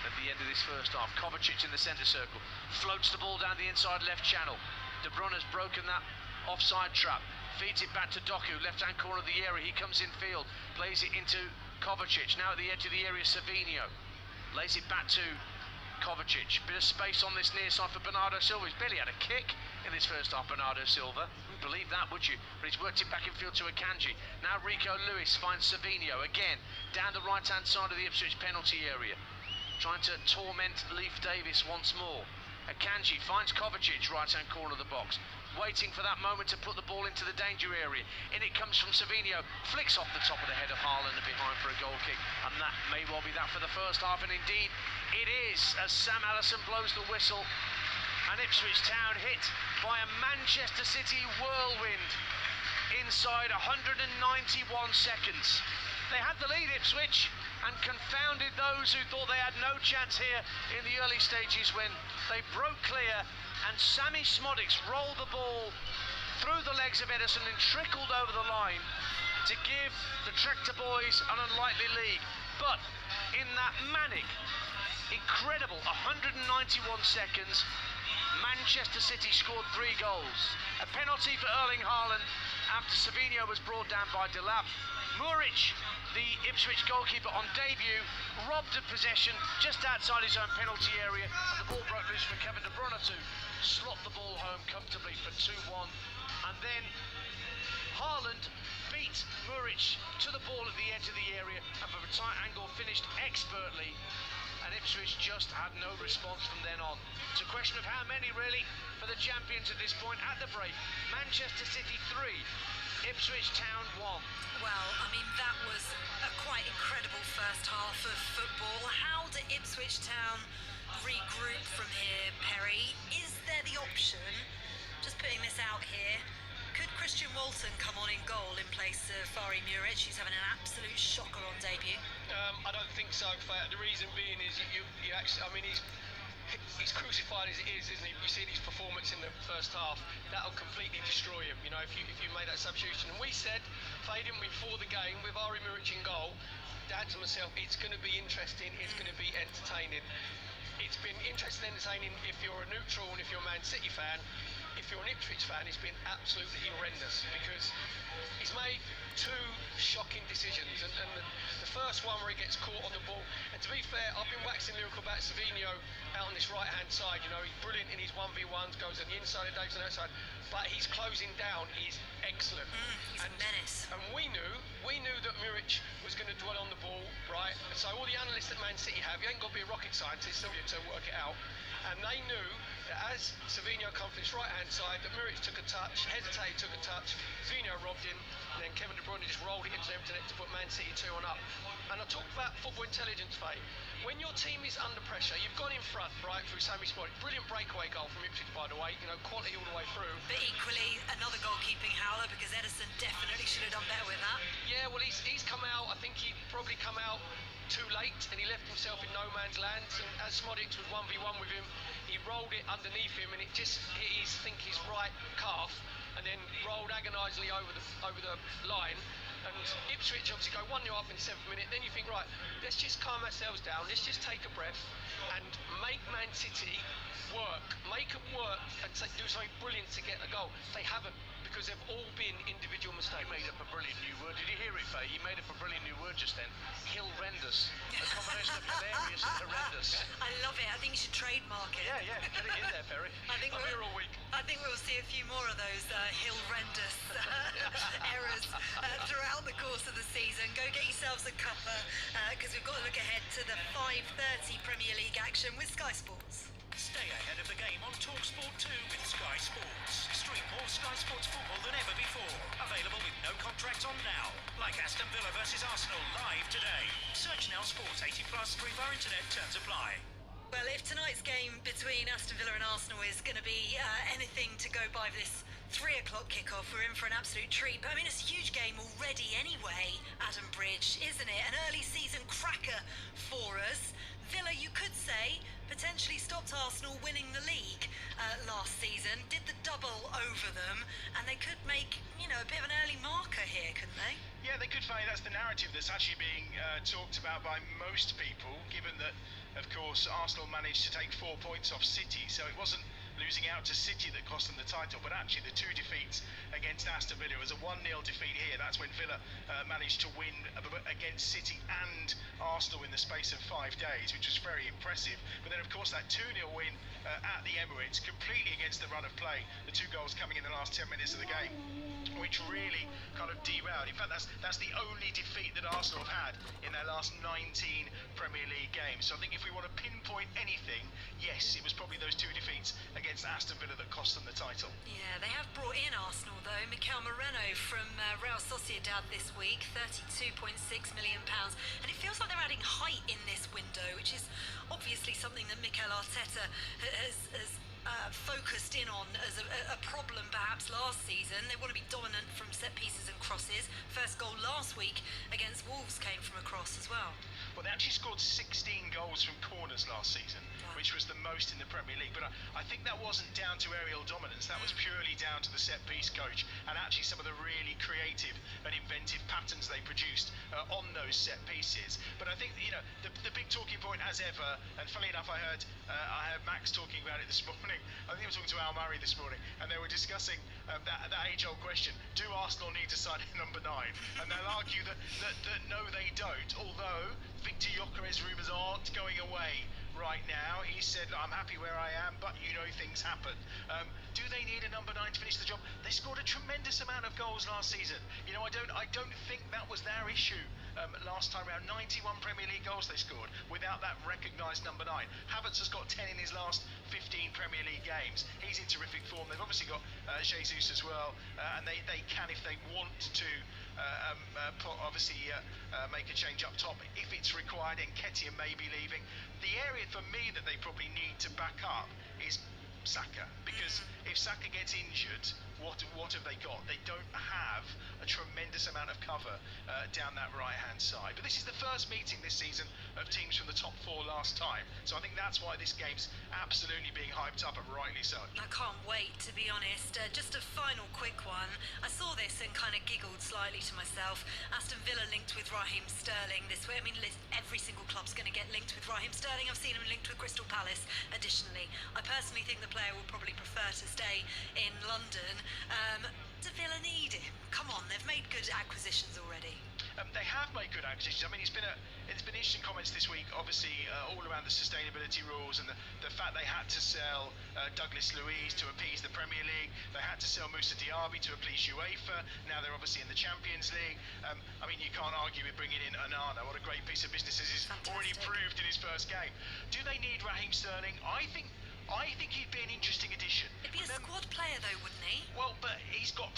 L: at the end of this first half. Kovacic in the centre circle, floats the ball down the inside left channel. De Bruyne has broken that offside trap, feeds it back to Doku, left-hand corner of the area. He comes in field, plays it into Kovacic. Now at the edge of the area, Savinho lays it back to Kovacic. Bit of space on this near side for Bernardo Silva. He's barely had a kick in this first half, Bernardo Silva. Wouldn't believe that, would you? But he's worked it back in field to Akanji. Now Rico Lewis finds Savinho again down the right-hand side of the Ipswich penalty area, trying to torment Leif Davis once more. Akanji finds Kovacic, right-hand corner of the box, waiting for that moment to put the ball into the danger area. In it comes from Savinho, flicks off the top of the head of Haaland and behind for a goal kick. And that may well be that for the first half, and indeed it is, as Sam Allison blows the whistle. And Ipswich Town hit by a Manchester City whirlwind inside 191 seconds. They had the lead, Ipswich, and confounded those who thought they had no chance here in the early stages when they broke clear and Sammy Smodics rolled the ball through the legs of Edison and trickled over the line to give the Tractor Boys an unlikely lead. But in that manic, incredible 191 seconds, Manchester City scored 3 goals. A penalty for Erling Haaland after Savinho was brought down by Delap. Muric, the Ipswich goalkeeper on debut, robbed of possession just outside his own penalty area, and the ball broke loose for Kevin De Bruyne to slot the ball home comfortably for 2-1. And then Haaland beat Muric to the ball at the edge of the area, and from a tight angle finished expertly, and Ipswich just had no response from then on. It's a question of how many, really, for the champions at this point. At the break, Manchester City 3, Ipswich Town 1.
A: Well, I mean, that was a quite incredible first half of football. How do Ipswich Town regroup from here, Perry? Is there the option, just putting this out here, could Christian Walton come on in goal in place of Fari Muric, who's having an absolute shocker on debut?
K: I don't think so. The reason being is you actually, I mean, he's crucified as it is, isn't he? You see his performance in the first half, that'll completely destroy him, you know, if you made that substitution. And we said, fading before the game, with Ari Muric in goal, Dan to myself, it's going to be interesting, it's going to be entertaining. It's been interesting and entertaining if you're a neutral and if you're a Man City fan. If you're an Ipswich fan, it's been absolutely horrendous because he's made 2 shocking decisions, and the first one where he gets caught on the ball. And to be fair, I've been waxing lyrical about Savinho out on this right-hand side. You know, he's brilliant in his 1v1s, goes on the inside of Davis on the outside, but he's closing down is excellent.
A: He's a menace.
K: And we knew that Muric was going to dwell on the ball, right? And so all the analysts that Man City have, you ain't got to be a rocket scientist to work it out. And they knew that as Savinho come from his right-hand side, that Muric took a touch, hesitated, took a touch, Savinho robbed him, and then Kevin De Bruyne just rolled it into the empty net to put Man City 2-1 up. And I talked about football intelligence, Faye. When your team is under pressure, you've gone in front, right, through Sammy Smodic. Brilliant breakaway goal from Ipswich, by the way, you know, quality all the way through.
A: But equally, another goalkeeping howler, because Edison definitely should have done better with that.
K: Yeah, well, he's come out, I think he probably come out too late, and he left himself in no man's land. And as Smodic was 1v1 with him, he rolled it underneath him, and it just hit his right calf, and then rolled agonisingly over the line. And Ipswich obviously go 1-0 up in the 7th minute. Then you think, right, let's just calm ourselves down, let's just take a breath and make Man City work, make them work and do something brilliant to get a goal. They haven't, because they've all been individual mistakes.
L: He made up a brilliant new word. Did you hear it, Faye? He made up a brilliant new word just then. Horrendous. A combination of hilarious and horrendous.
A: I love it. I think you should trademark it.
L: Yeah, get it in there, Perry.
A: I'm
L: here all week.
A: I think we'll see a few more of those horrendous errors throughout the course of the season. Go get yourselves a cuppa, because we've got to look ahead to the 5:30 Premier League action with Sky Sports.
M: Stay ahead of the game on TalkSport 2 with Sky Sports. Stream more Sky Sports football than ever before. Available with no contract on now. Like Aston Villa versus Arsenal live today. Search now Sports 80+, 3-bar internet, terms apply.
A: Well, if tonight's game between Aston Villa and Arsenal is going to be anything to go by this 3 o'clock kickoff, we're in for an absolute treat. But I mean, it's a huge game already anyway, Adam Bridge, isn't it? An early season cracker for us. Villa, you could say, potentially stopped Arsenal winning the league last season, did the double over them, and they could make, a bit of an early marker here, couldn't they?
C: Yeah, they could find that's the narrative that's actually being talked about by most people, given that, of course, Arsenal managed to take 4 points off City, so it wasn't losing out to City that cost them the title, but actually the 2 defeats against Aston Villa. It was a 1-0 defeat here. That's when Villa managed to win against City and Arsenal in the space of 5 days, which was very impressive. But then, of course, that 2-0 win at the Emirates, completely against the run of play, the 2 goals coming in the last 10 minutes of the game, which really kind of derailed. In fact, that's the only defeat that Arsenal have had in their last 19 Premier League games. So I think if we want to pinpoint anything, yes, it was probably those 2 defeats against Aston Villa that cost them the title.
A: Yeah, they have brought in Arsenal, though. Mikel Moreno from Real Sociedad this week, £32.6 million. And it feels like they're adding height in this window, which is obviously something that Mikel Arteta has focused in on as a problem perhaps last season. They want to be dominant from set pieces and crosses. First goal last week against Wolves came from a cross as well.
C: Well, they actually scored 16 goals from corners last season, which was the most in the Premier League. But I think that wasn't down to aerial dominance. That was purely down to the set-piece coach and actually some of the really creative and inventive patterns they produced on those set pieces. But I think, the big talking point as ever, and funnily enough, I heard Max talking about it this morning. I think I was talking to Al Murray this morning, and they were discussing that age-old question: do Arsenal need to sign a number 9? And they'll argue that no, they don't. Although Victor Gyökeres rumours aren't going away right now. He said, I'm happy where I am, but things happen. Do they need a number 9 to finish the job? They scored a tremendous amount of goals last season. I don't think that was their issue last time around. 91 Premier League goals they scored without that recognised number 9. Havertz has got 10 in his last 15 Premier League games. He's in terrific form. They've obviously got Jesus as well, and they can, if they want to, make a change up top if it's required. Nketiah may be leaving. The area for me that they probably need to back up is Saka, because if Saka gets injured, what have they got? They don't have a tremendous amount of cover down that right-hand side. But this is the first meeting this season of teams from the top 4 last time, so I think that's why this game's absolutely being hyped up, and rightly so.
A: I can't wait, to be honest. Just a final quick one. I saw this and kind of giggled slightly to myself. Aston Villa linked with Raheem Sterling this way. I mean, every single club's going to get linked with Raheem Sterling. I've seen him linked with Crystal Palace additionally. I personally think the player will probably prefer to stay in London. Do Villa need him? Come on, they've made good acquisitions already.
C: They have made good acquisitions. I mean, it's been interesting comments this week, obviously, all around the sustainability rules and the fact they had to sell Douglas Luiz to appease the Premier League. They had to sell Moussa Diaby to appease UEFA. Now they're obviously in the Champions League. I mean, you can't argue with bringing in Onana. What a great piece of business this is. Already proved in his first game. Do they need Raheem Sterling? I think he'd be an interesting addition.
A: He'd be a squad player though, wouldn't he?
C: Well, but he's got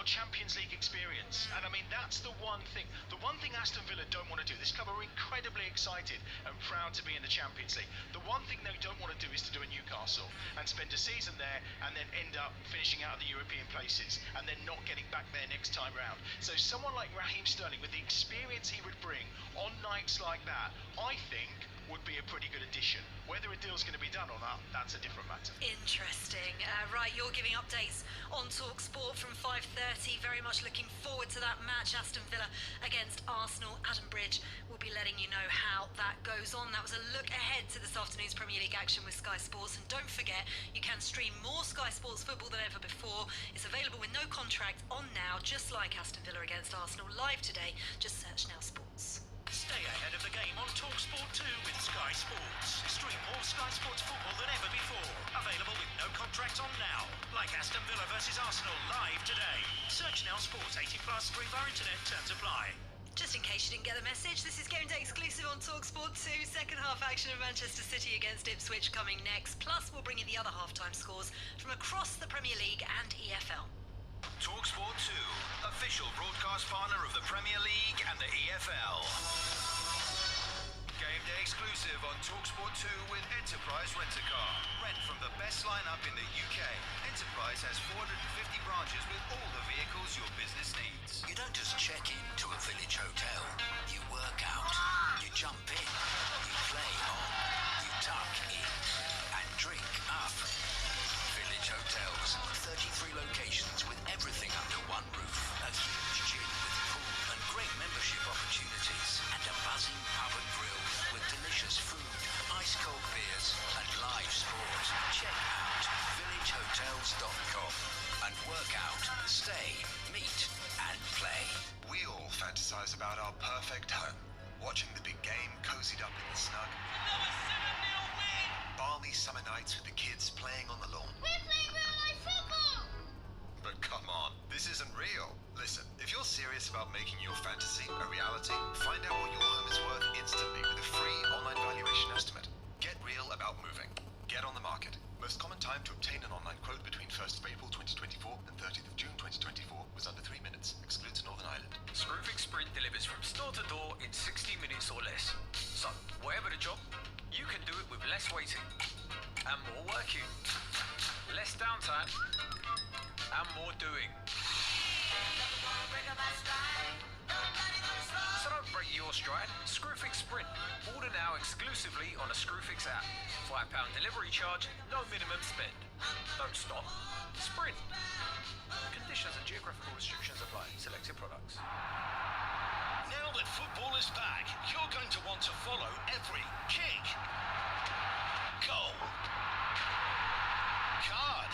C: Champions League experience. And I mean, that's the one thing. The one thing Aston Villa don't want to do, this club are incredibly excited and proud to be in the Champions League. The one thing they don't want to do is to do a Newcastle and spend a season there and then end up finishing out of the European places and then not getting back there next time round. So someone like Raheem Sterling, with the experience he would bring on nights like that, I think would be a pretty good addition. Whether a deal's going to be done or not, that's a different matter.
A: Interesting. Right, you're giving updates on TalkSport from 5:30. Very much looking forward to that match, Aston Villa against Arsenal. Adam Bridge will be letting you know how that goes on. That was a look ahead to this afternoon's Premier League action with Sky Sports. And don't forget, you can stream more Sky Sports football than ever before. It's available with no contract on now, just like Aston Villa against Arsenal live today. Just search Now Sports.
M: Stay ahead of the game on TalkSport 2 with Sky Sports. Stream more Sky Sports football than ever before. Available with no contract on now. Like Aston Villa versus Arsenal live today. Search Now Sports 18+, free via internet, terms apply.
A: Just in case you didn't get the message, this is Game Day exclusive on TalkSport 2. Second half action of Manchester City against Ipswich coming next. Plus, we'll bring you the other halftime scores from across the Premier League and EFL.
N: TalkSport 2, official broadcast partner of the Premier League and the EFL. Game Day exclusive on TalkSport 2 with Enterprise Rent-A-Car. Rent from the best lineup in the UK. Enterprise has 450 branches with all the vehicles your business needs.
D: You don't just check in to a village hotel. You work out. You jump in. You play on. You tuck in. And drink up. Village Hotels. 33 locations with everything under one roof.
H: up in the snug. Balmy summer nights with the kids playing on the lawn.
I: We're playing real life football!
H: But come on, this isn't real. Listen, if you're serious about making your fantasy a reality, find out what your home is worth instantly with a free online valuation estimate. Get real about moving. Get on the market. Most common time to obtain an online quote between 1st of April 2024 and 30th of June 2024 was under 3 minutes. Excludes Northern Ireland.
E: Screwfix Sprint delivers from store to door in 60 minutes or less. So, whatever the job, you can do it with less waiting and more working, less downtime and more doing. So don't break your stride. Screwfix Sprint. Order now exclusively on a Screwfix app. £5 delivery charge, no minimum spend. Don't stop. Sprint. Conditions and geographical restrictions apply. Selected products.
B: Now that football is back, you're going to want to follow every kick, goal, card,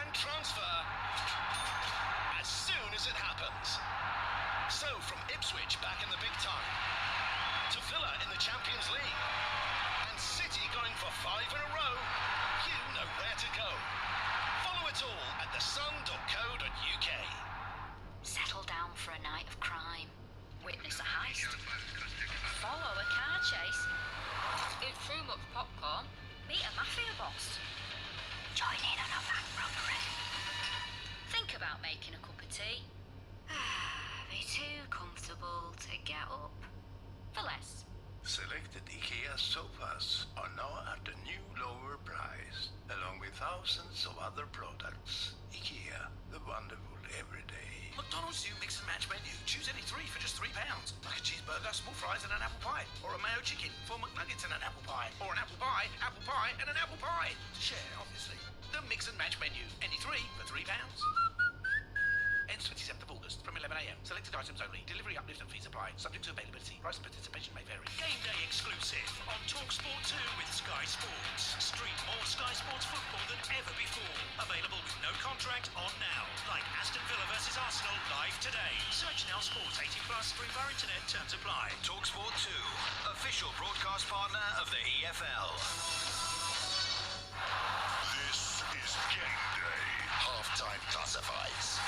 B: and transfer as soon as it happens. So from Ipswich back in the big time, to Villa in the Champions League, and City going for 5 in a row, you know where to go. Follow it all at thesun.co.uk.
F: Settle down for a night of crime. Witness a heist. Follow a car chase. Eat too much popcorn. Meet a mafia boss. Join in on a bank robbery. Think about making a cup of tea. Be too comfortable to get up. For less.
G: Selected IKEA sofas are now at a new lower price, along with thousands of other products. IKEA, the wonderful everyday.
C: McDonald's new mix and match menu. Choose any 3 for just £3. Like a cheeseburger, small fries and an apple pie. Or a mayo chicken, 4 McNuggets and an apple pie. Or an apple pie and an apple pie. To share, obviously. The mix and match menu. Any 3 for £3. Ends 27th of August from 11 a.m. Selected items only. Delivery uplift and fees apply. Subject to availability. Price and participation may vary.
M: Game day exclusive on TalkSport 2 with Sky Sports. Stream more Sky Sports football than ever before. Available with no contract on now. Like Aston Villa versus Arsenal live today. Search now Sports 18 plus for our internet. Terms apply.
N: TalkSport 2, official broadcast partner of the EFL.
G: This is Game Day.
N: Halftime classifieds.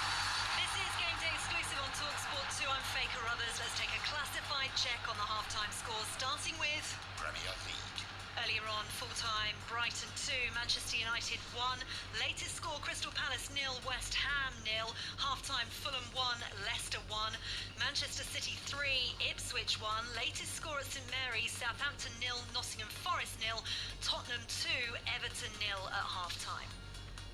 A: This is Game Day exclusive on TalkSport 2. I'm Faye Carruthers. Let's take a classified check on the halftime scores, starting with
N: Premier League.
A: earlier on, full-time, Brighton 2, Manchester United 1. Latest score, Crystal Palace 0, West Ham 0. Half-time, Fulham 1, Leicester 1. Manchester City 3, Ipswich 1. Latest score at St Mary's, Southampton 0, Nottingham Forest 0. Tottenham 2, Everton 0 at half-time.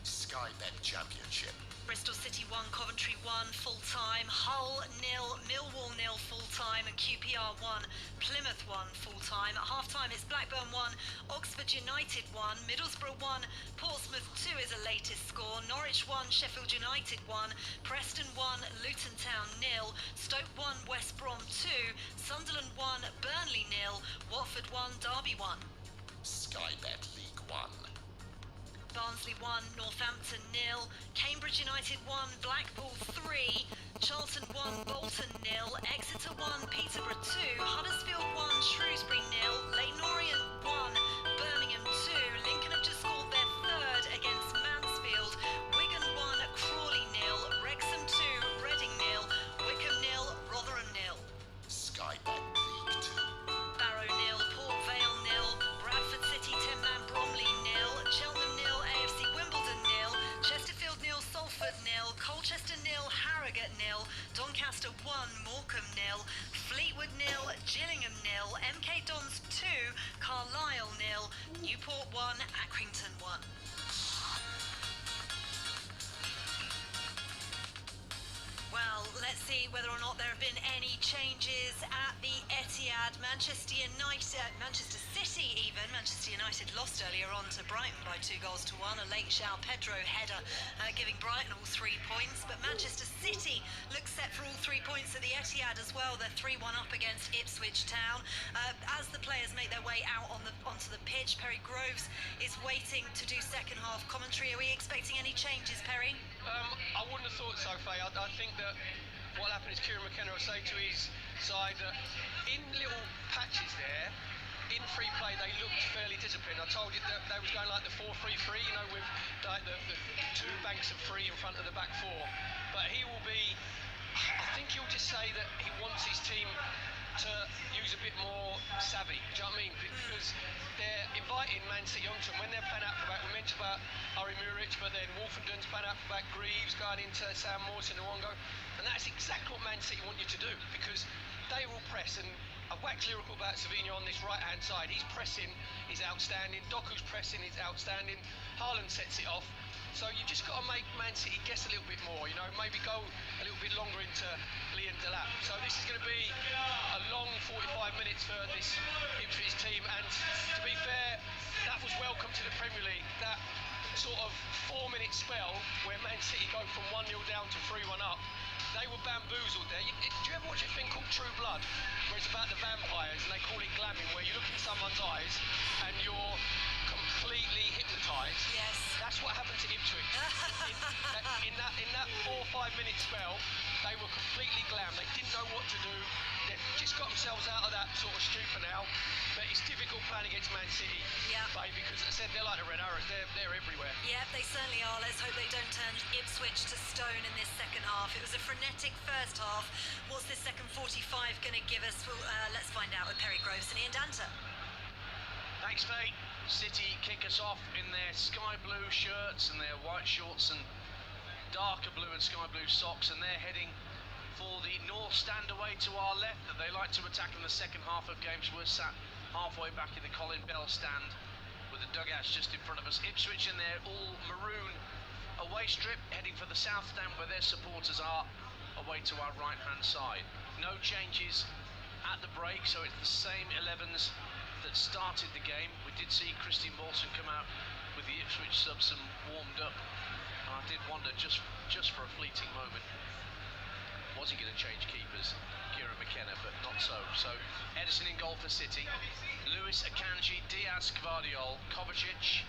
N: Sky Bet Championship.
A: Bristol City 1, Coventry 1, full-time. Hull 0, Millwall 0, full-time. And QPR 1, Plymouth 1, full-time. At half-time, it's Blackburn 1, Oxford United 1, Middlesbrough 1, Portsmouth 2 is the latest score. Norwich 1, Sheffield United 1, Preston 1, Luton Town 0, Stoke 1, West Brom 2, Sunderland 1, Burnley 0, Watford 1, Derby 1.
N: Sky Bet League 1.
A: Barnsley 1, Northampton 0, Cambridge United 1, Blackpool 3, Charlton 1, Bolton 0, Exeter 1, Peterborough 2, Huddersfield 1, Shrewsbury 0, Leyton Orient 1, Birmingham 2, Lincoln have just scored their third against Mansfield, Wigan 1, Crawley 0, Wrexham 2, Reading 0, Wickham 0, Rotherham 0.
N: Sky Bet League 2.
A: Barrow 0, Port Vale 0, Bradford City 10-man Bromley 0, Cheltenham 0, AFC Wimbledon 0, Chesterfield 0, Salford 0, Colchester 0, Harrogate 0, Doncaster 1, Morecambe 0, Fleetwood 0, Gillingham 0, MK Dons 2, Carlisle 0, Newport 1, Accrington 1. Well, let's see whether or not there have been any changes at the Etihad. Manchester City even. Manchester United lost earlier on to Brighton by 2-1. A late João Pedro header giving Brighton all 3 points. But Manchester City looks set for all 3 points at the Etihad as well. They're 3-1 up against Ipswich Town. As the players make their way out onto the pitch, Perry Groves is waiting to do second half commentary. Are we expecting any changes, Perry?
K: I wouldn't have thought so, Faye. I think that what happened is Kieran McKenna will say to his side that in little patches there, in free play, they looked fairly disciplined. I told you that they was going like the 4-3-3, you know, with like the two banks of three in front of the back four. But he will be, I think he'll just say that he wants his team to use a bit more savvy. Do you know what I mean? Because they're inviting Man City onto them when they're playing out for back. We mentioned about Ari Muric, but then Wolfenden's playing out for back, Greaves going into Sam Morton and Nwongo. And that's exactly what Man City want you to do, because they will press. And I've waxed lyrical about Savinho on this right-hand side. His pressing is outstanding. Doku's pressing is outstanding. Haaland sets it off. So you just got to make Man City guess a little bit more, you know, maybe go a little bit longer into Liam Delap. So this is going to be a long 45 minutes for this Ipswich team. And to be fair, that was welcome to the Premier League. That sort of 4-minute spell where Man City go from 1-0 down to 3-1 up. They were bamboozled there. Do you ever watch a thing called True Blood, where it's about the vampires and they call it glamming, where you look in someone's eyes and you're completely hypnotised?
A: Yes.
K: That's what happened to Ipswich. in that 4 or 5 minute spell, they were completely glam. They didn't know what to do. They've just got themselves out of that sort of stupor now. But it's difficult playing against Man City, because as I said, they're like the Red Arrows. They're everywhere.
A: Yeah, they certainly are. Let's hope they don't turn Ipswich to stone in this second half. It was a frenetic first half. What's this second 45 going to give us? Well, let's find out with Perry Groves and Ian Danter.
L: Thanks, mate. City kick us off in their sky blue shirts and their white shorts and darker blue and sky blue socks, and they're heading for the North Stand away to our left that they like to attack in the second half of games. We're sat halfway back in the Colin Bell stand with the dugouts just in front of us. Ipswich in their all maroon away strip heading for the South Stand where their supporters are, away to our right hand side. No changes at the break, so it's the same 11s that started the game. We did see Christian Bolton come out with the Ipswich subs and warmed up, and I did wonder just for a fleeting moment, was he going to change keepers? Kieran McKenna, but not so. So Edison in goal for City, Lewis, Akanji, Diaz, Gvardiol, Kovacic,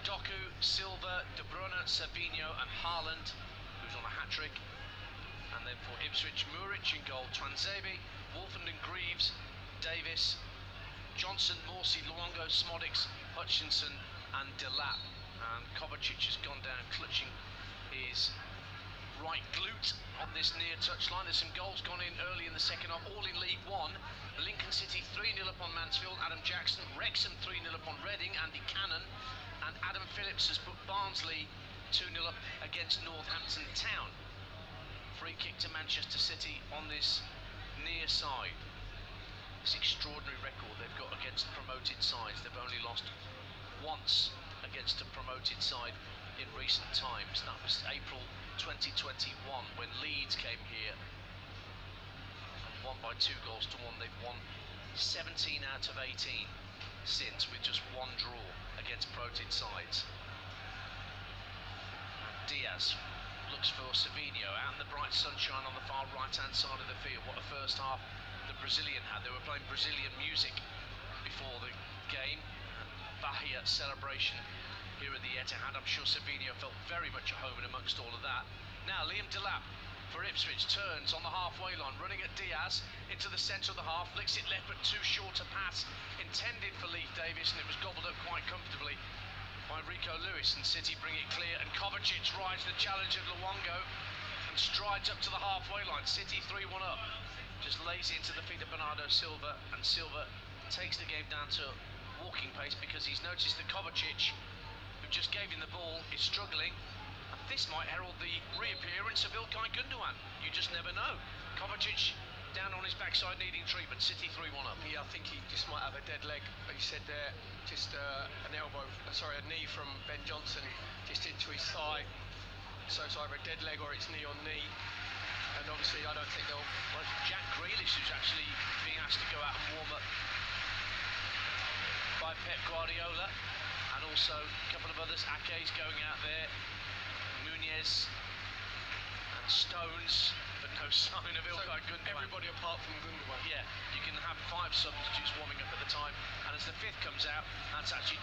L: Doku, Silva, De Bruyne, Savinho and Haaland, who's on a hat-trick. And then for Ipswich, Muric in goal, Twanzebe, Wolfenden, Greaves, Davis, Johnson, Morsey, Luongo, Smodics, Hutchinson and Delap. And Kovacic has gone down clutching his right glute on this near touchline. There's some goals gone in early in the second half, all in League One. Lincoln City 3-0 upon Mansfield, Adam Jackson. Wrexham 3-0 upon Reading, Andy Cannon. And Adam Phillips has put Barnsley 2-0 up against Northampton Town. Free kick to Manchester City on this near side. This extraordinary record they've got against promoted sides. They've only lost once against a promoted side in recent times. That was April 2021 when Leeds came here and won by 2 goals to 1. They've won 17 out of 18 since, with just 1 draw against promoted sides. And Diaz looks for Savinho out in the bright sunshine on the far right hand side of the field. What a first half the Brazilian had. They were playing Brazilian music before the game. Bahia celebration here at the Etihad. I'm sure Savinho felt very much at home in amongst all of that. Now Liam Delap for Ipswich turns on the halfway line, running at Diaz into the centre of the half, flicks it left but too short a pass intended for Leif Davis, and it was gobbled up quite comfortably by Rico Lewis, and City bring it clear, and Kovacic rides the challenge of Luongo and strides up to the halfway line. City 3-1 up, just lays it into the feet of Bernardo Silva, and Silva takes the game down to walking pace because he's noticed that Kovacic, who just gave him the ball, is struggling. And this might herald the reappearance of İlkay Gündoğan. You just never know. Kovacic down on his backside needing treatment. City 3-1 up.
K: Yeah, I think he just might have a dead leg. He said there, just a knee from Ben Johnson just into his thigh. So it's either a dead leg or it's knee on knee. And obviously I don't think they'll...
L: Well, Jack Grealish, who's actually being asked to go out and warm up by Pep Guardiola. And also a couple of others. Ake's going out there. Nunez and Stones, but no sign of İlkay Gündoğan.
K: Everybody apart from Gündoğan.
L: Yeah, you can have 5 substitutes warming up at the time, and as the 5th comes out, that's actually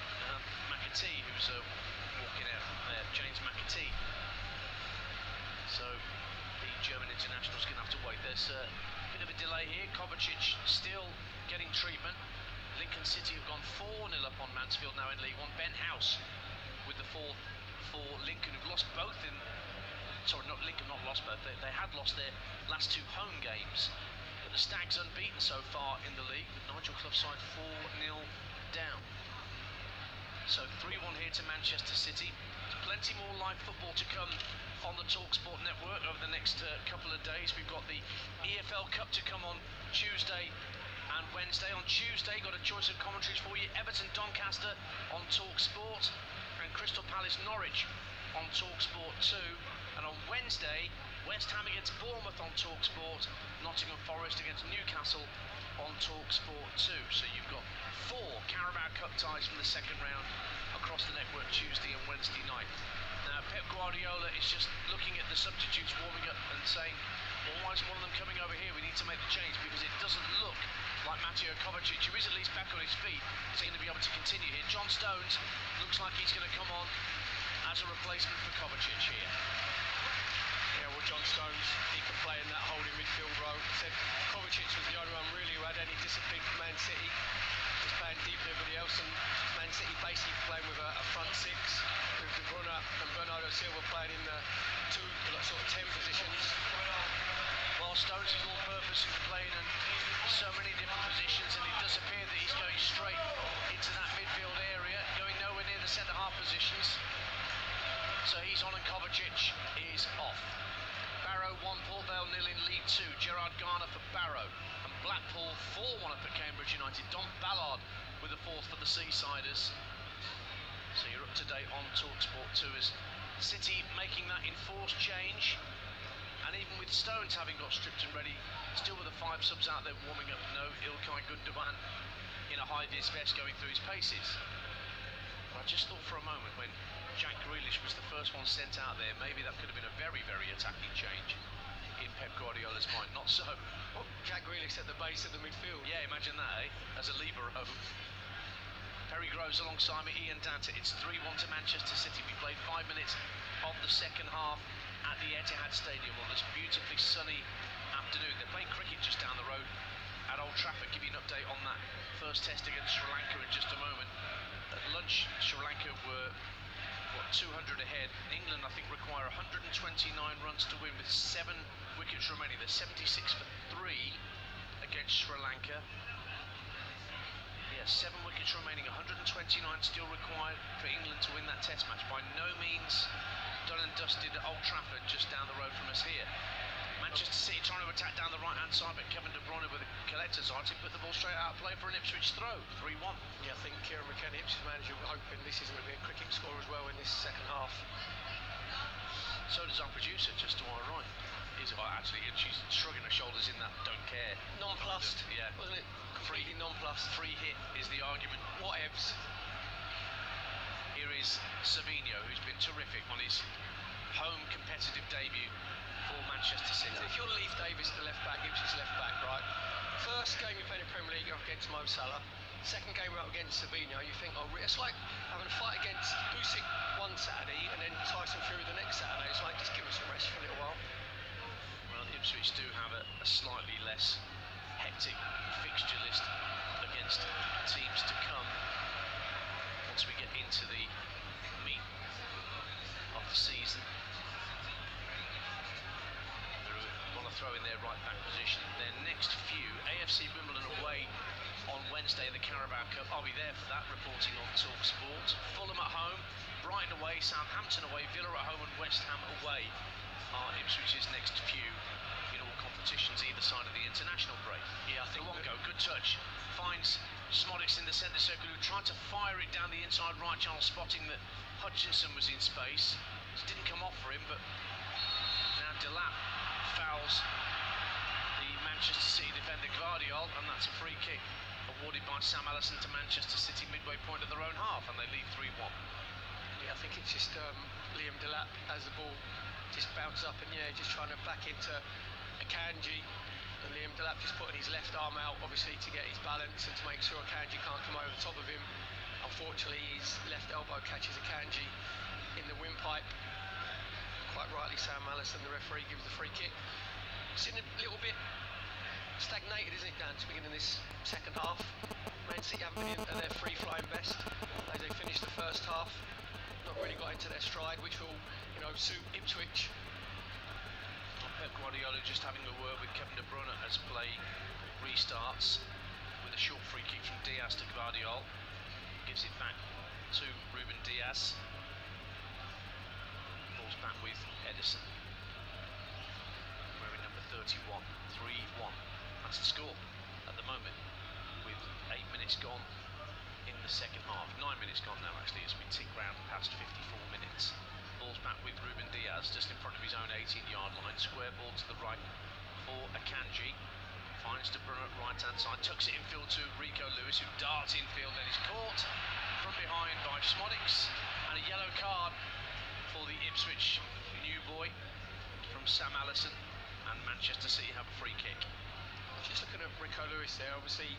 L: McAtee who's walking out there, James McAtee. So the German international's going to have to wait. There's bit of a delay here. Kovacic still getting treatment. Lincoln City have gone 4-0 up on Mansfield now in League One. Ben House with the fourth for Lincoln, who've lost both in... Sorry, not Lincoln, not lost both. They had lost their last 2 home games. But the Stags unbeaten so far in the league, with Nigel Clough's side 4-0 down. So 3-1 here to Manchester City. There's plenty more live football to come on the TalkSport network over the next couple of days. We've got the EFL Cup to come on Tuesday and Wednesday. On Tuesday, got a choice of commentaries for you. Everton Doncaster on TalkSport and Crystal Palace Norwich on TalkSport 2. And on Wednesday, West Ham against Bournemouth on TalkSport, Nottingham Forest against Newcastle on TalkSport 2. So you've got 4 Carabao Cup ties from the second round across the network Tuesday and Wednesday night. Now Pep Guardiola is just looking at the substitutes warming up and saying, well, why isn't one of them coming over here? We need to make the change, because it doesn't look like Mateo Kovacic, who is at least back on his feet, is going to be able to continue here. John Stones looks like he's going to come on as a replacement for Kovacic here.
K: Yeah, well, John Stones, he can play in that holding midfield role. Said Kovacic was the only one really who had any discipline for Man City. He's playing deep with everybody else, and Man City basically playing with a front 6 with De Bruyne and Bernardo Silva playing in the 2 sort of 10 positions.
L: While Stones is all-purpose and playing in so many different positions, and it does appear that he's going straight into that midfield area, going nowhere near the centre-half positions. So he's on and Kovacic is off. Barrow 1, Port Vale 0 in League 2. Gerard Garner for Barrow. And Blackpool 4-1 up at Cambridge United. Don Ballard with the 4th for the Seasiders. So you're up to date on TalkSport 2 as City making that enforced change. And even with Stones having got stripped and ready, still with the 5 subs out there warming up. No Ilkay Gundogan in a high-vis vest going through his paces. But I just thought for a moment when Jack Grealish was the first one sent out there, maybe that could have been a very, very attacking change in Pep Guardiola's mind. Not so.
K: Well, Jack Grealish at the base of the midfield.
L: Yeah, imagine that, eh? As a libero. Perry Groves alongside me, Ian Danta. It's 3-1 to Manchester City. We played 5 minutes of the second half at the Etihad Stadium on this beautifully sunny afternoon. They're playing cricket just down the road at Old Trafford. Give you an update on that first test against Sri Lanka in just a moment. At lunch, Sri Lanka were 200 ahead. England, I think, require 129 runs to win with 7 wickets remaining. They're 76 for 3 against Sri Lanka. Yeah, 7 wickets remaining, 129 still required for England to win that test match. By no means done and dusted at Old Trafford, just down the road from us here. Manchester City trying to attack down the right-hand side, but Kevin De Bruyne with a collector's eye to put the ball straight out of play for an Ipswich throw, 3-1.
K: Yeah, I think Kieran McKenna, Ipswich manager, we're hoping this is going to be a cricket score as well in this second half.
L: So does our producer, just to our right. Actually, she's shrugging her shoulders in that don't care.
K: Nonplussed,
L: yeah.
K: Wasn't it? Completely nonplussed.
L: Free hit is the argument.
K: Whatevs.
L: Here is Savinho, who's been terrific on his home competitive debut for Manchester City.
K: If you're Leif Davis, the left back, Ipswich left back, right? First game you played in the Premier League, you're up against Mo Salah. Second game you're up against Savinho. You think, oh, it's like having a fight against Usyk one Saturday and then Tyson Fury the next Saturday. It's like, just give us a rest for a little while.
L: Well, Ipswich do have a slightly less hectic fixture list against teams to come once we get into the meat of the season. Throw in their right back position. Their next few, AFC Wimbledon away on Wednesday in the Carabao Cup. I'll be there for that, reporting on TalkSport. Fulham at home, Brighton away, Southampton away, Villa at home and West Ham away are Ipswich's next few in all competitions either side of the international break. Yeah, I think Luongo, good touch, finds Smodics in the centre circle, who tried to fire it down the inside right channel, spotting that Hutchinson was in space. It didn't come off for him, but now Delap fouls the Manchester City defender Gvardiol, and that's a free kick awarded by Sam Allison to Manchester City midway point of their own half, and they lead 3-1.
K: Yeah, I think it's just Liam Delap as the ball just bounces up in the air, just trying to back into Akanji, and Liam Delap just putting his left arm out, obviously to get his balance and to make sure Akanji can't come over the top of him. Unfortunately, his left elbow catches Akanji in the windpipe. Quite rightly, Sam Allison, the referee, gives the free kick. It's in a little bit stagnated, isn't it, Dan, to begin in this second half? Man City haven't been at their free-flying best as they finished the first half. Not really got into their stride, which will, suit Ipswich.
C: Pep Guardiola just having a word with Kevin De Bruyne as play restarts with a short free kick from Diaz to Guardiola. Gives it back to Ruben Diaz. Ball's back with Edison. Wearing number 31. 3-1. That's the score at the moment, with 8 minutes gone in the second half. 9 minutes gone now, actually, as we tick round past 54 minutes. Ball's back with Ruben Diaz, just in front of his own 18-yard line. Square ball to the right for Akanji. Finds De Bruyne at right-hand side, tucks it infield to Rico Lewis, who darts infield and is caught from behind by Schmodics. And a yellow card for the Ipswich new boy from Sam Allison. And Manchester City have a free kick.
K: Just looking at Rico Lewis there, obviously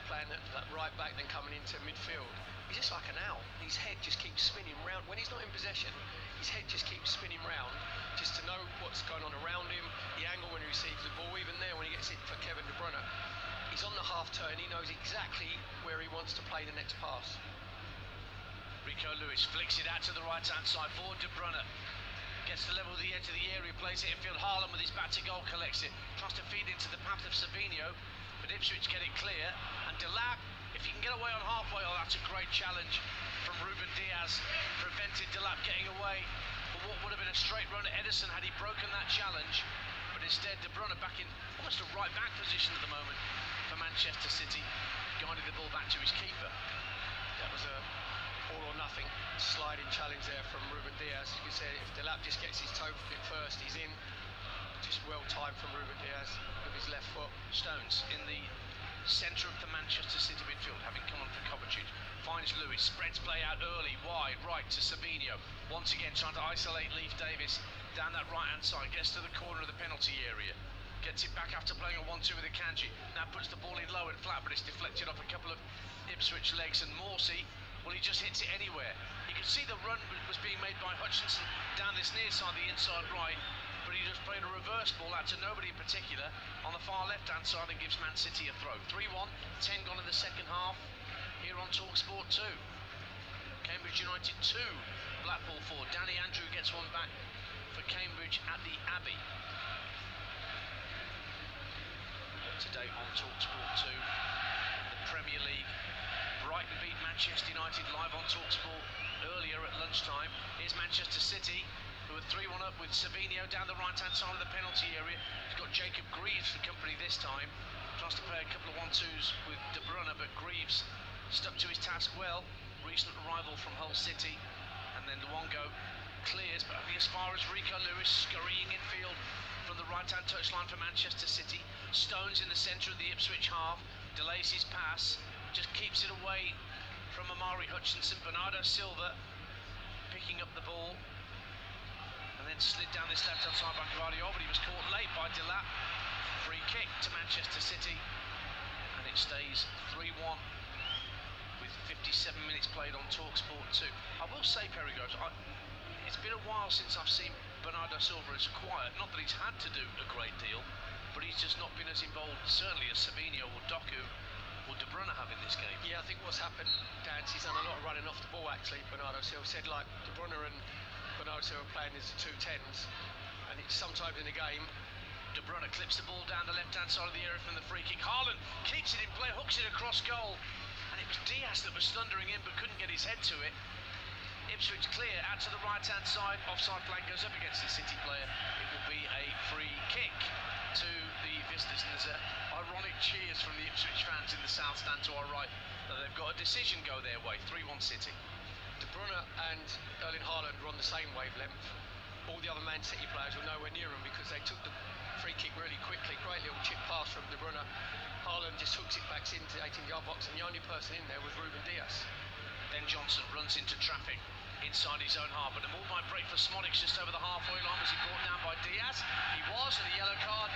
K: playing that right back, then coming into midfield. He's just like an owl. His head just keeps spinning round. When he's not in possession, his head just keeps spinning round, just to know what's going on around him, the angle when he receives the ball. Even there, when he gets it for Kevin De Bruyne, he's on the half turn. He knows exactly where he wants to play the next pass.
C: Rico Lewis flicks it out to the right-hand side for De Bruyne. Gets to level the edge of the area, plays it infield. Haaland with his back to goal collects it. Tries to feed into the path of Savinho, but Ipswich get it clear. And Delap, if he can get away on halfway, that's a great challenge from Ruben Diaz. Prevented Delap getting away for what would have been a straight run at Edison had he broken that challenge. But instead, De Bruyne back in almost a right-back position at the moment for Manchester City. Guided the ball back to his keeper.
K: That was a all or nothing sliding challenge there from Ruben Diaz. You can say if Delap just gets his toe flip first, he's in. Just well timed from Ruben Diaz with his left foot.
C: Stones in the centre of the Manchester City midfield, having come on for Kovacic. Finds Lewis, spreads play out early, wide, right to Savinho. Once again trying to isolate Leif Davis down that right hand side. Gets to the corner of the penalty area. Gets it back after playing a 1-2 with Akanji. Now puts the ball in low and flat, but it's deflected off a couple of Ipswich legs. And Morsey, well, he just hits it anywhere. You can see the run was being made by Hutchinson down this near side, the inside right, but he just played a reverse ball out to nobody in particular on the far left-hand side and gives Man City a throw. 3-1, 10 gone in the second half, here on TalkSport 2. Cambridge United 2, Blackpool 4. Danny Andrew gets one back for Cambridge at the Abbey. Today on TalkSport 2, the Premier League. Brighton beat Manchester United live on TalkSport earlier at lunchtime. Here's Manchester City, who are 3-1 up with Savinho down the right-hand side of the penalty area. He's got Jacob Greaves for company this time. Tries to play a couple of 1-2s with De Bruyne, but Greaves stuck to his task well. Recent arrival from Hull City. And then Luongo clears, but only as far as Rico Lewis, scurrying infield from the right-hand touchline for Manchester City. Stones in the centre of the Ipswich half, delays his pass. Just keeps it away from Amari Hutchinson. Bernardo Silva picking up the ball and then slid down this left-hand side by Guardiola, but he was caught late by Delap. Free kick to Manchester City, and it stays 3-1 with 57 minutes played on TalkSport 2. I will say, Perry Groves, it's been a while since I've seen Bernardo Silva as quiet. Not that he's had to do a great deal, but he's just not been as involved, certainly, as Savinho or Doku or De Bruyne have in this game.
K: Yeah, I think what's happened, Dan, he's done a lot of running off the ball, actually. Bernardo Silva said, like, De Bruyne and Bernardo Silva playing as the 2 10s, and it's sometimes in a game.
C: De Bruyne clips the ball down the left-hand side of the area from the free kick. Haaland keeps it in play, hooks it across goal, and it was Diaz that was thundering in but couldn't get his head to it. Ipswich clear out to the right-hand side. Offside flag goes up against the City player. It will be a free kick to the visitors, and there's ironic cheers from the Ipswich fans in the south stand to our right that they've got a decision go their way. 3-1 City.
K: De Bruyne and Erling Haaland were on the same wavelength. All the other Man City players were nowhere near him because they took the free kick really quickly. Great little chip pass from De Bruyne. Haaland just hooks it back into the 18-yard box, and the only person in there was Ruben Diaz.
C: Then Johnson runs into traffic inside his own half, but a ball might break for Schmodics just over the halfway line. Was he brought down by Diaz? He was, and a yellow card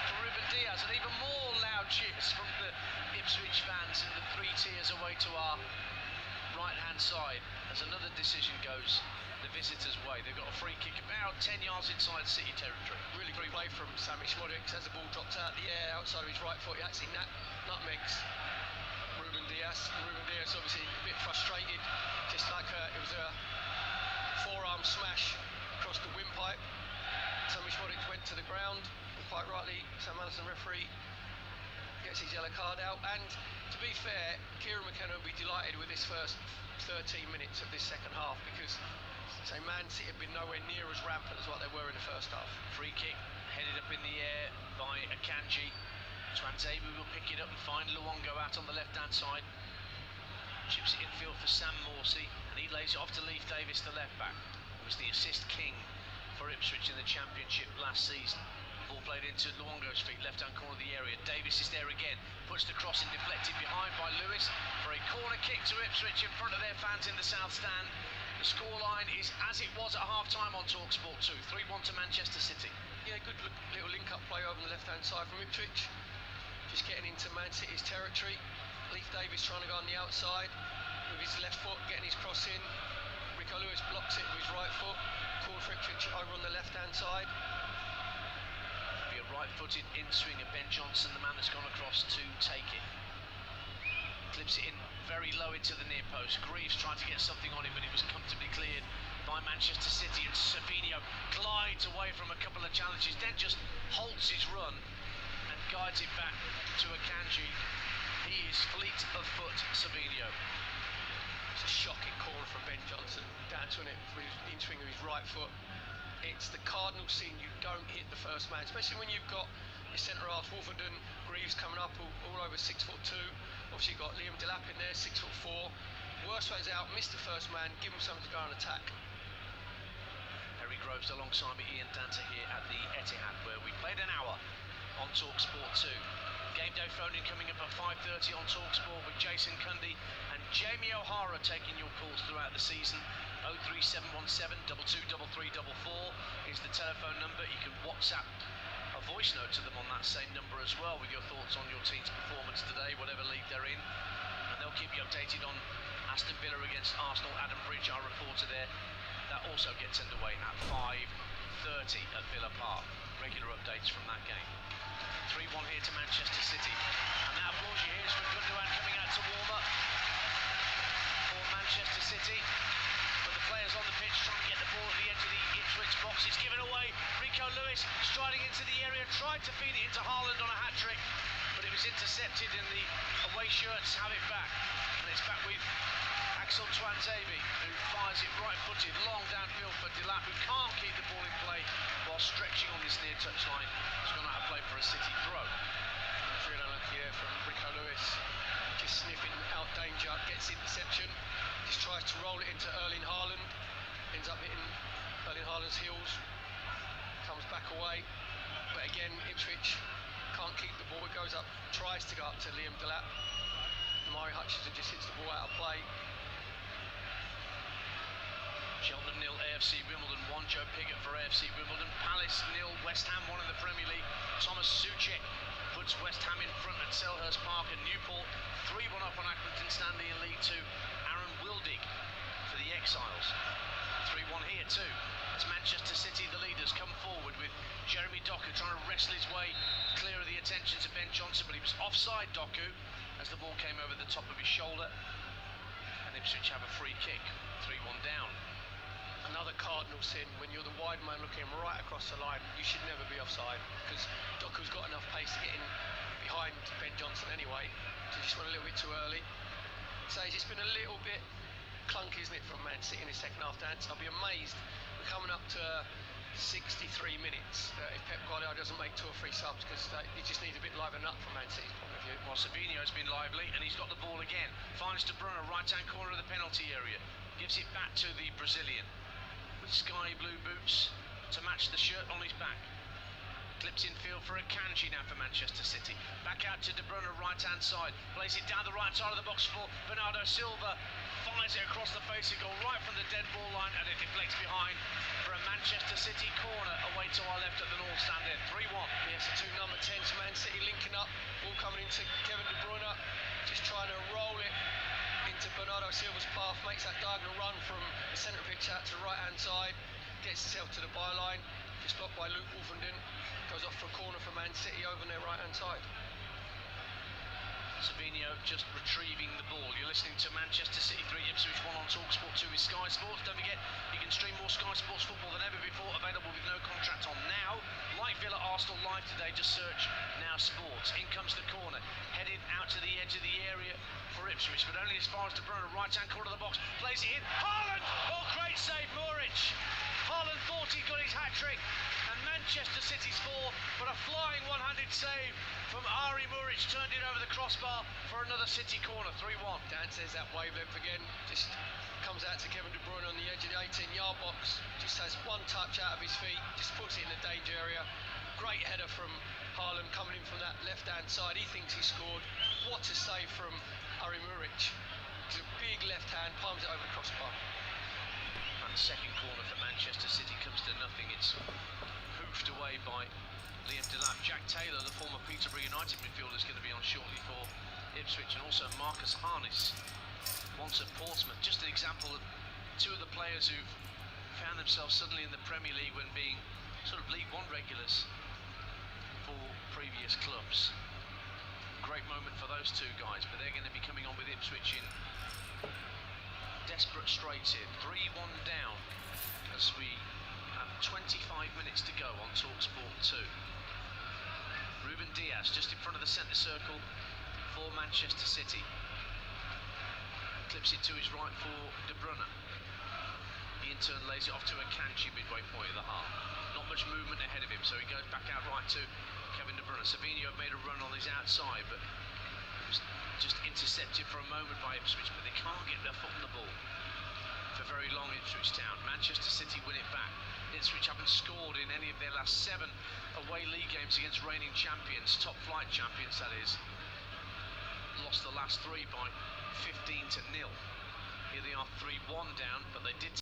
C: for Ruben Diaz, and even more loud cheers from the Ipswich fans in the 3 tiers away to our right-hand side as another decision goes
L: the visitors' way. They've got a free kick about 10 yards inside City territory. Really great play from Sami Šmodić as the ball drops out the air outside of his right foot. He actually nutmegs Ruben Diaz. Ruben Diaz obviously a bit frustrated, just like it was a forearm smash across the windpipe. Sami Šmodić went to the ground, and quite rightly, Sam Alison referee gets his yellow card out. And to be fair, Kieran McKenna will be delighted with this first 13 minutes of this second half, because say Man City have been nowhere near as rampant as what they were in the first half.
C: Free kick headed up in the air by Akanji. Twanzebe will pick it up and find Luongo out on the left-hand side. Chips it infield for Sam Morsey, and he lays it off to Leif Davis, the left-back. He was the assist king for Ipswich in the Championship last season. Ball played into Luongo's feet, left-hand corner of the area. Davis is there again, puts the cross in, deflected behind by Lewis for a corner kick to Ipswich in front of their fans in the south stand. The scoreline is as it was at half-time on TalkSport 2, 3-1 to Manchester City.
L: Yeah, good little link-up play over the left-hand side from Ipswich. Just getting into Man City's territory. Leif Davis trying to go on the outside with his left foot, getting his cross in. Rico Lewis blocks it with his right foot. Call for Ipswich over on the left-hand side.
C: Be a right-footed in-swinger, Ben Johnson, the man that's gone across to take it. Clips it in very low into the near post. Greaves tried to get something on it, but it was comfortably cleared by Manchester City, and Savinho glides away from a couple of challenges, then just halts his run and guides it back to Akanji. He is fleet of foot, Savinho.
L: It's a shocking corner from Ben Johnson, down to it with his in-swing of his right foot. It's the cardinal sin, you don't hit the first man, especially when you've got your centre-half Wolverden, Greaves coming up all over 6'2". Obviously you've got Liam Delap in there, 6'4". Worst ways out, miss the first man, give him something to go and attack.
C: Harry Groves alongside me, Ian Danter here at the Etihad, where we played an hour on TalkSport 2. Game day phone-in coming up at 5:30 on TalkSport with Jason Cundy and Jamie O'Hara taking your calls throughout the season. 03717 223344 is the telephone number. You can WhatsApp a voice note to them on that same number as well with your thoughts on your team's performance today, whatever league they're in, and they'll keep you updated on Aston Villa against Arsenal. Adam Bridge, our reporter there. That also gets underway at 5:30 at Villa Park. Regular updates from that game. 3-1 here to Manchester City. And that applause you hear is from Gundogan coming out to warm up for Manchester City. But the players on the pitch trying to get the ball at the edge of the Ipswich box. It's given away. Rico Lewis striding into the area, tried to feed it into Haaland on a hat-trick, but it was intercepted, and the away shirts have it back. And it's back with Axel Twanzebe, who fires it right-footed, long downfield for Delap, who can't keep the ball in play while stretching on this near touchline. He's gone out of play for a City throw.
L: It's really unlucky there from Rico Lewis, just sniffing out danger, gets interception, just tries to roll it into Erling Haaland, ends up hitting Erling Haaland's heels, comes back away, but again Ipswich can't keep the ball. It goes up, tries to go up to Liam Delap. Murray Hutchinson just hits the ball out of play.
C: Cheltenham 0, AFC Wimbledon 1. Joe Pigott for AFC Wimbledon. Palace 0, West Ham 1 in the Premier League. Thomas Soucek puts West Ham in front at Selhurst Park, and Newport 3-1 up on Accrington Stanley in League 2. Aaron Wildig for the Exiles. 3-1 here too, as Manchester City, the leaders, come forward with Jeremy Doku trying to wrestle his way clear of the attentions of Ben Johnson, but he was offside, Doku, as the ball came over the top of his shoulder. And Ipswich have a free kick, 3-1 down.
L: Another cardinal sin, when you're the wide man looking right across the line, you should never be offside, because Doku's got enough pace to get in behind Ben Johnson anyway, so just went a little bit too early. So it's just been a little bit clunky, isn't it, from Man City in the second half dance. I'll be amazed. We're coming up to 63 minutes if Pep Guardiola doesn't make 2 or 3 subs, because he just needs a bit liven up from Man City's point of view.
C: Well, Savinho's been lively, and he's got the ball again. Finds De Bruyne, right-hand corner of the penalty area. Gives it back to the Brazilian, with sky blue boots to match the shirt on his back. Clips in field for Akanji now for Manchester City. Back out to De Bruyne, right-hand side. Plays it down the right side of the box for Bernardo Silva. Fires it across the face of goal, right from the dead ball line, and it deflects behind for a Manchester City corner away to our left at the North Stand end. 3-1.
L: Yes, the 2 number 10s, Man City linking up. Ball coming into Kevin De Bruyne, just trying to roll it
K: into Bernardo Silva's path, makes that diagonal run from the centre of pitch out to the right-hand side, gets himself to the byline, gets blocked by Luke Wolfenden, goes off for a corner for Man City over their right-hand side.
L: Savinho just retrieving the ball. You're listening to Manchester City 3, Ipswich 1 on TalkSport 2 with Sky Sports. Don't forget, you can stream more Sky Sports football than ever before, available with no contract on now. Like Villa Arsenal live today, just search Now Sports. In comes the corner, headed out to the edge of the area for Ipswich, but only as far as De Bruyne, right-hand corner of the box, plays it in. Haaland! Oh, great save, Muric. Haaland thought he got his hat-trick, and Manchester City's 4, but a flying one-handed save from Ari Muric turned it over the crossbar for another City corner, 3-1.
K: Dan says that wavelength again, just comes out to Kevin De Bruyne on the edge of the 18-yard box, just has one touch out of his feet, just puts it in the danger area. Great header from Haaland coming in from that left-hand side. He thinks he scored. What a save from Ari Muric. It's a big left hand, palms it over the crossbar.
L: And the second corner for Manchester City comes to nothing. It's hoofed away by Liam Delap. Jack Taylor, the former Peterborough United midfielder, is going to be on shortly for Ipswich, and also Marcus Harness, once at Portsmouth. Just an example of two of the players who've found themselves suddenly in the Premier League when being sort of League One regulars for previous clubs. Great moment for those two guys, but they're going to be coming on with Ipswich in desperate straits here. 3-1 down as we have 25 minutes to go on TalkSport 2. Ruben Dias just in front of the centre circle for Manchester City. Clips it to his right for De Bruyne. He in turn lays it off to Akanji midway point of the half. Not much movement ahead of him, so he goes back out right to Kevin De Bruyne. Savinho made a run on his outside, but it was just intercepted for a moment by Ipswich, but they can't get their foot on the ball for very long. Ipswich Town. Manchester City win it back. Ipswich haven't scored in any of their last 7 away league games against reigning champions, top flight champions that is. Lost the last 3 by 15-0. Here they are 3-1 down, but they did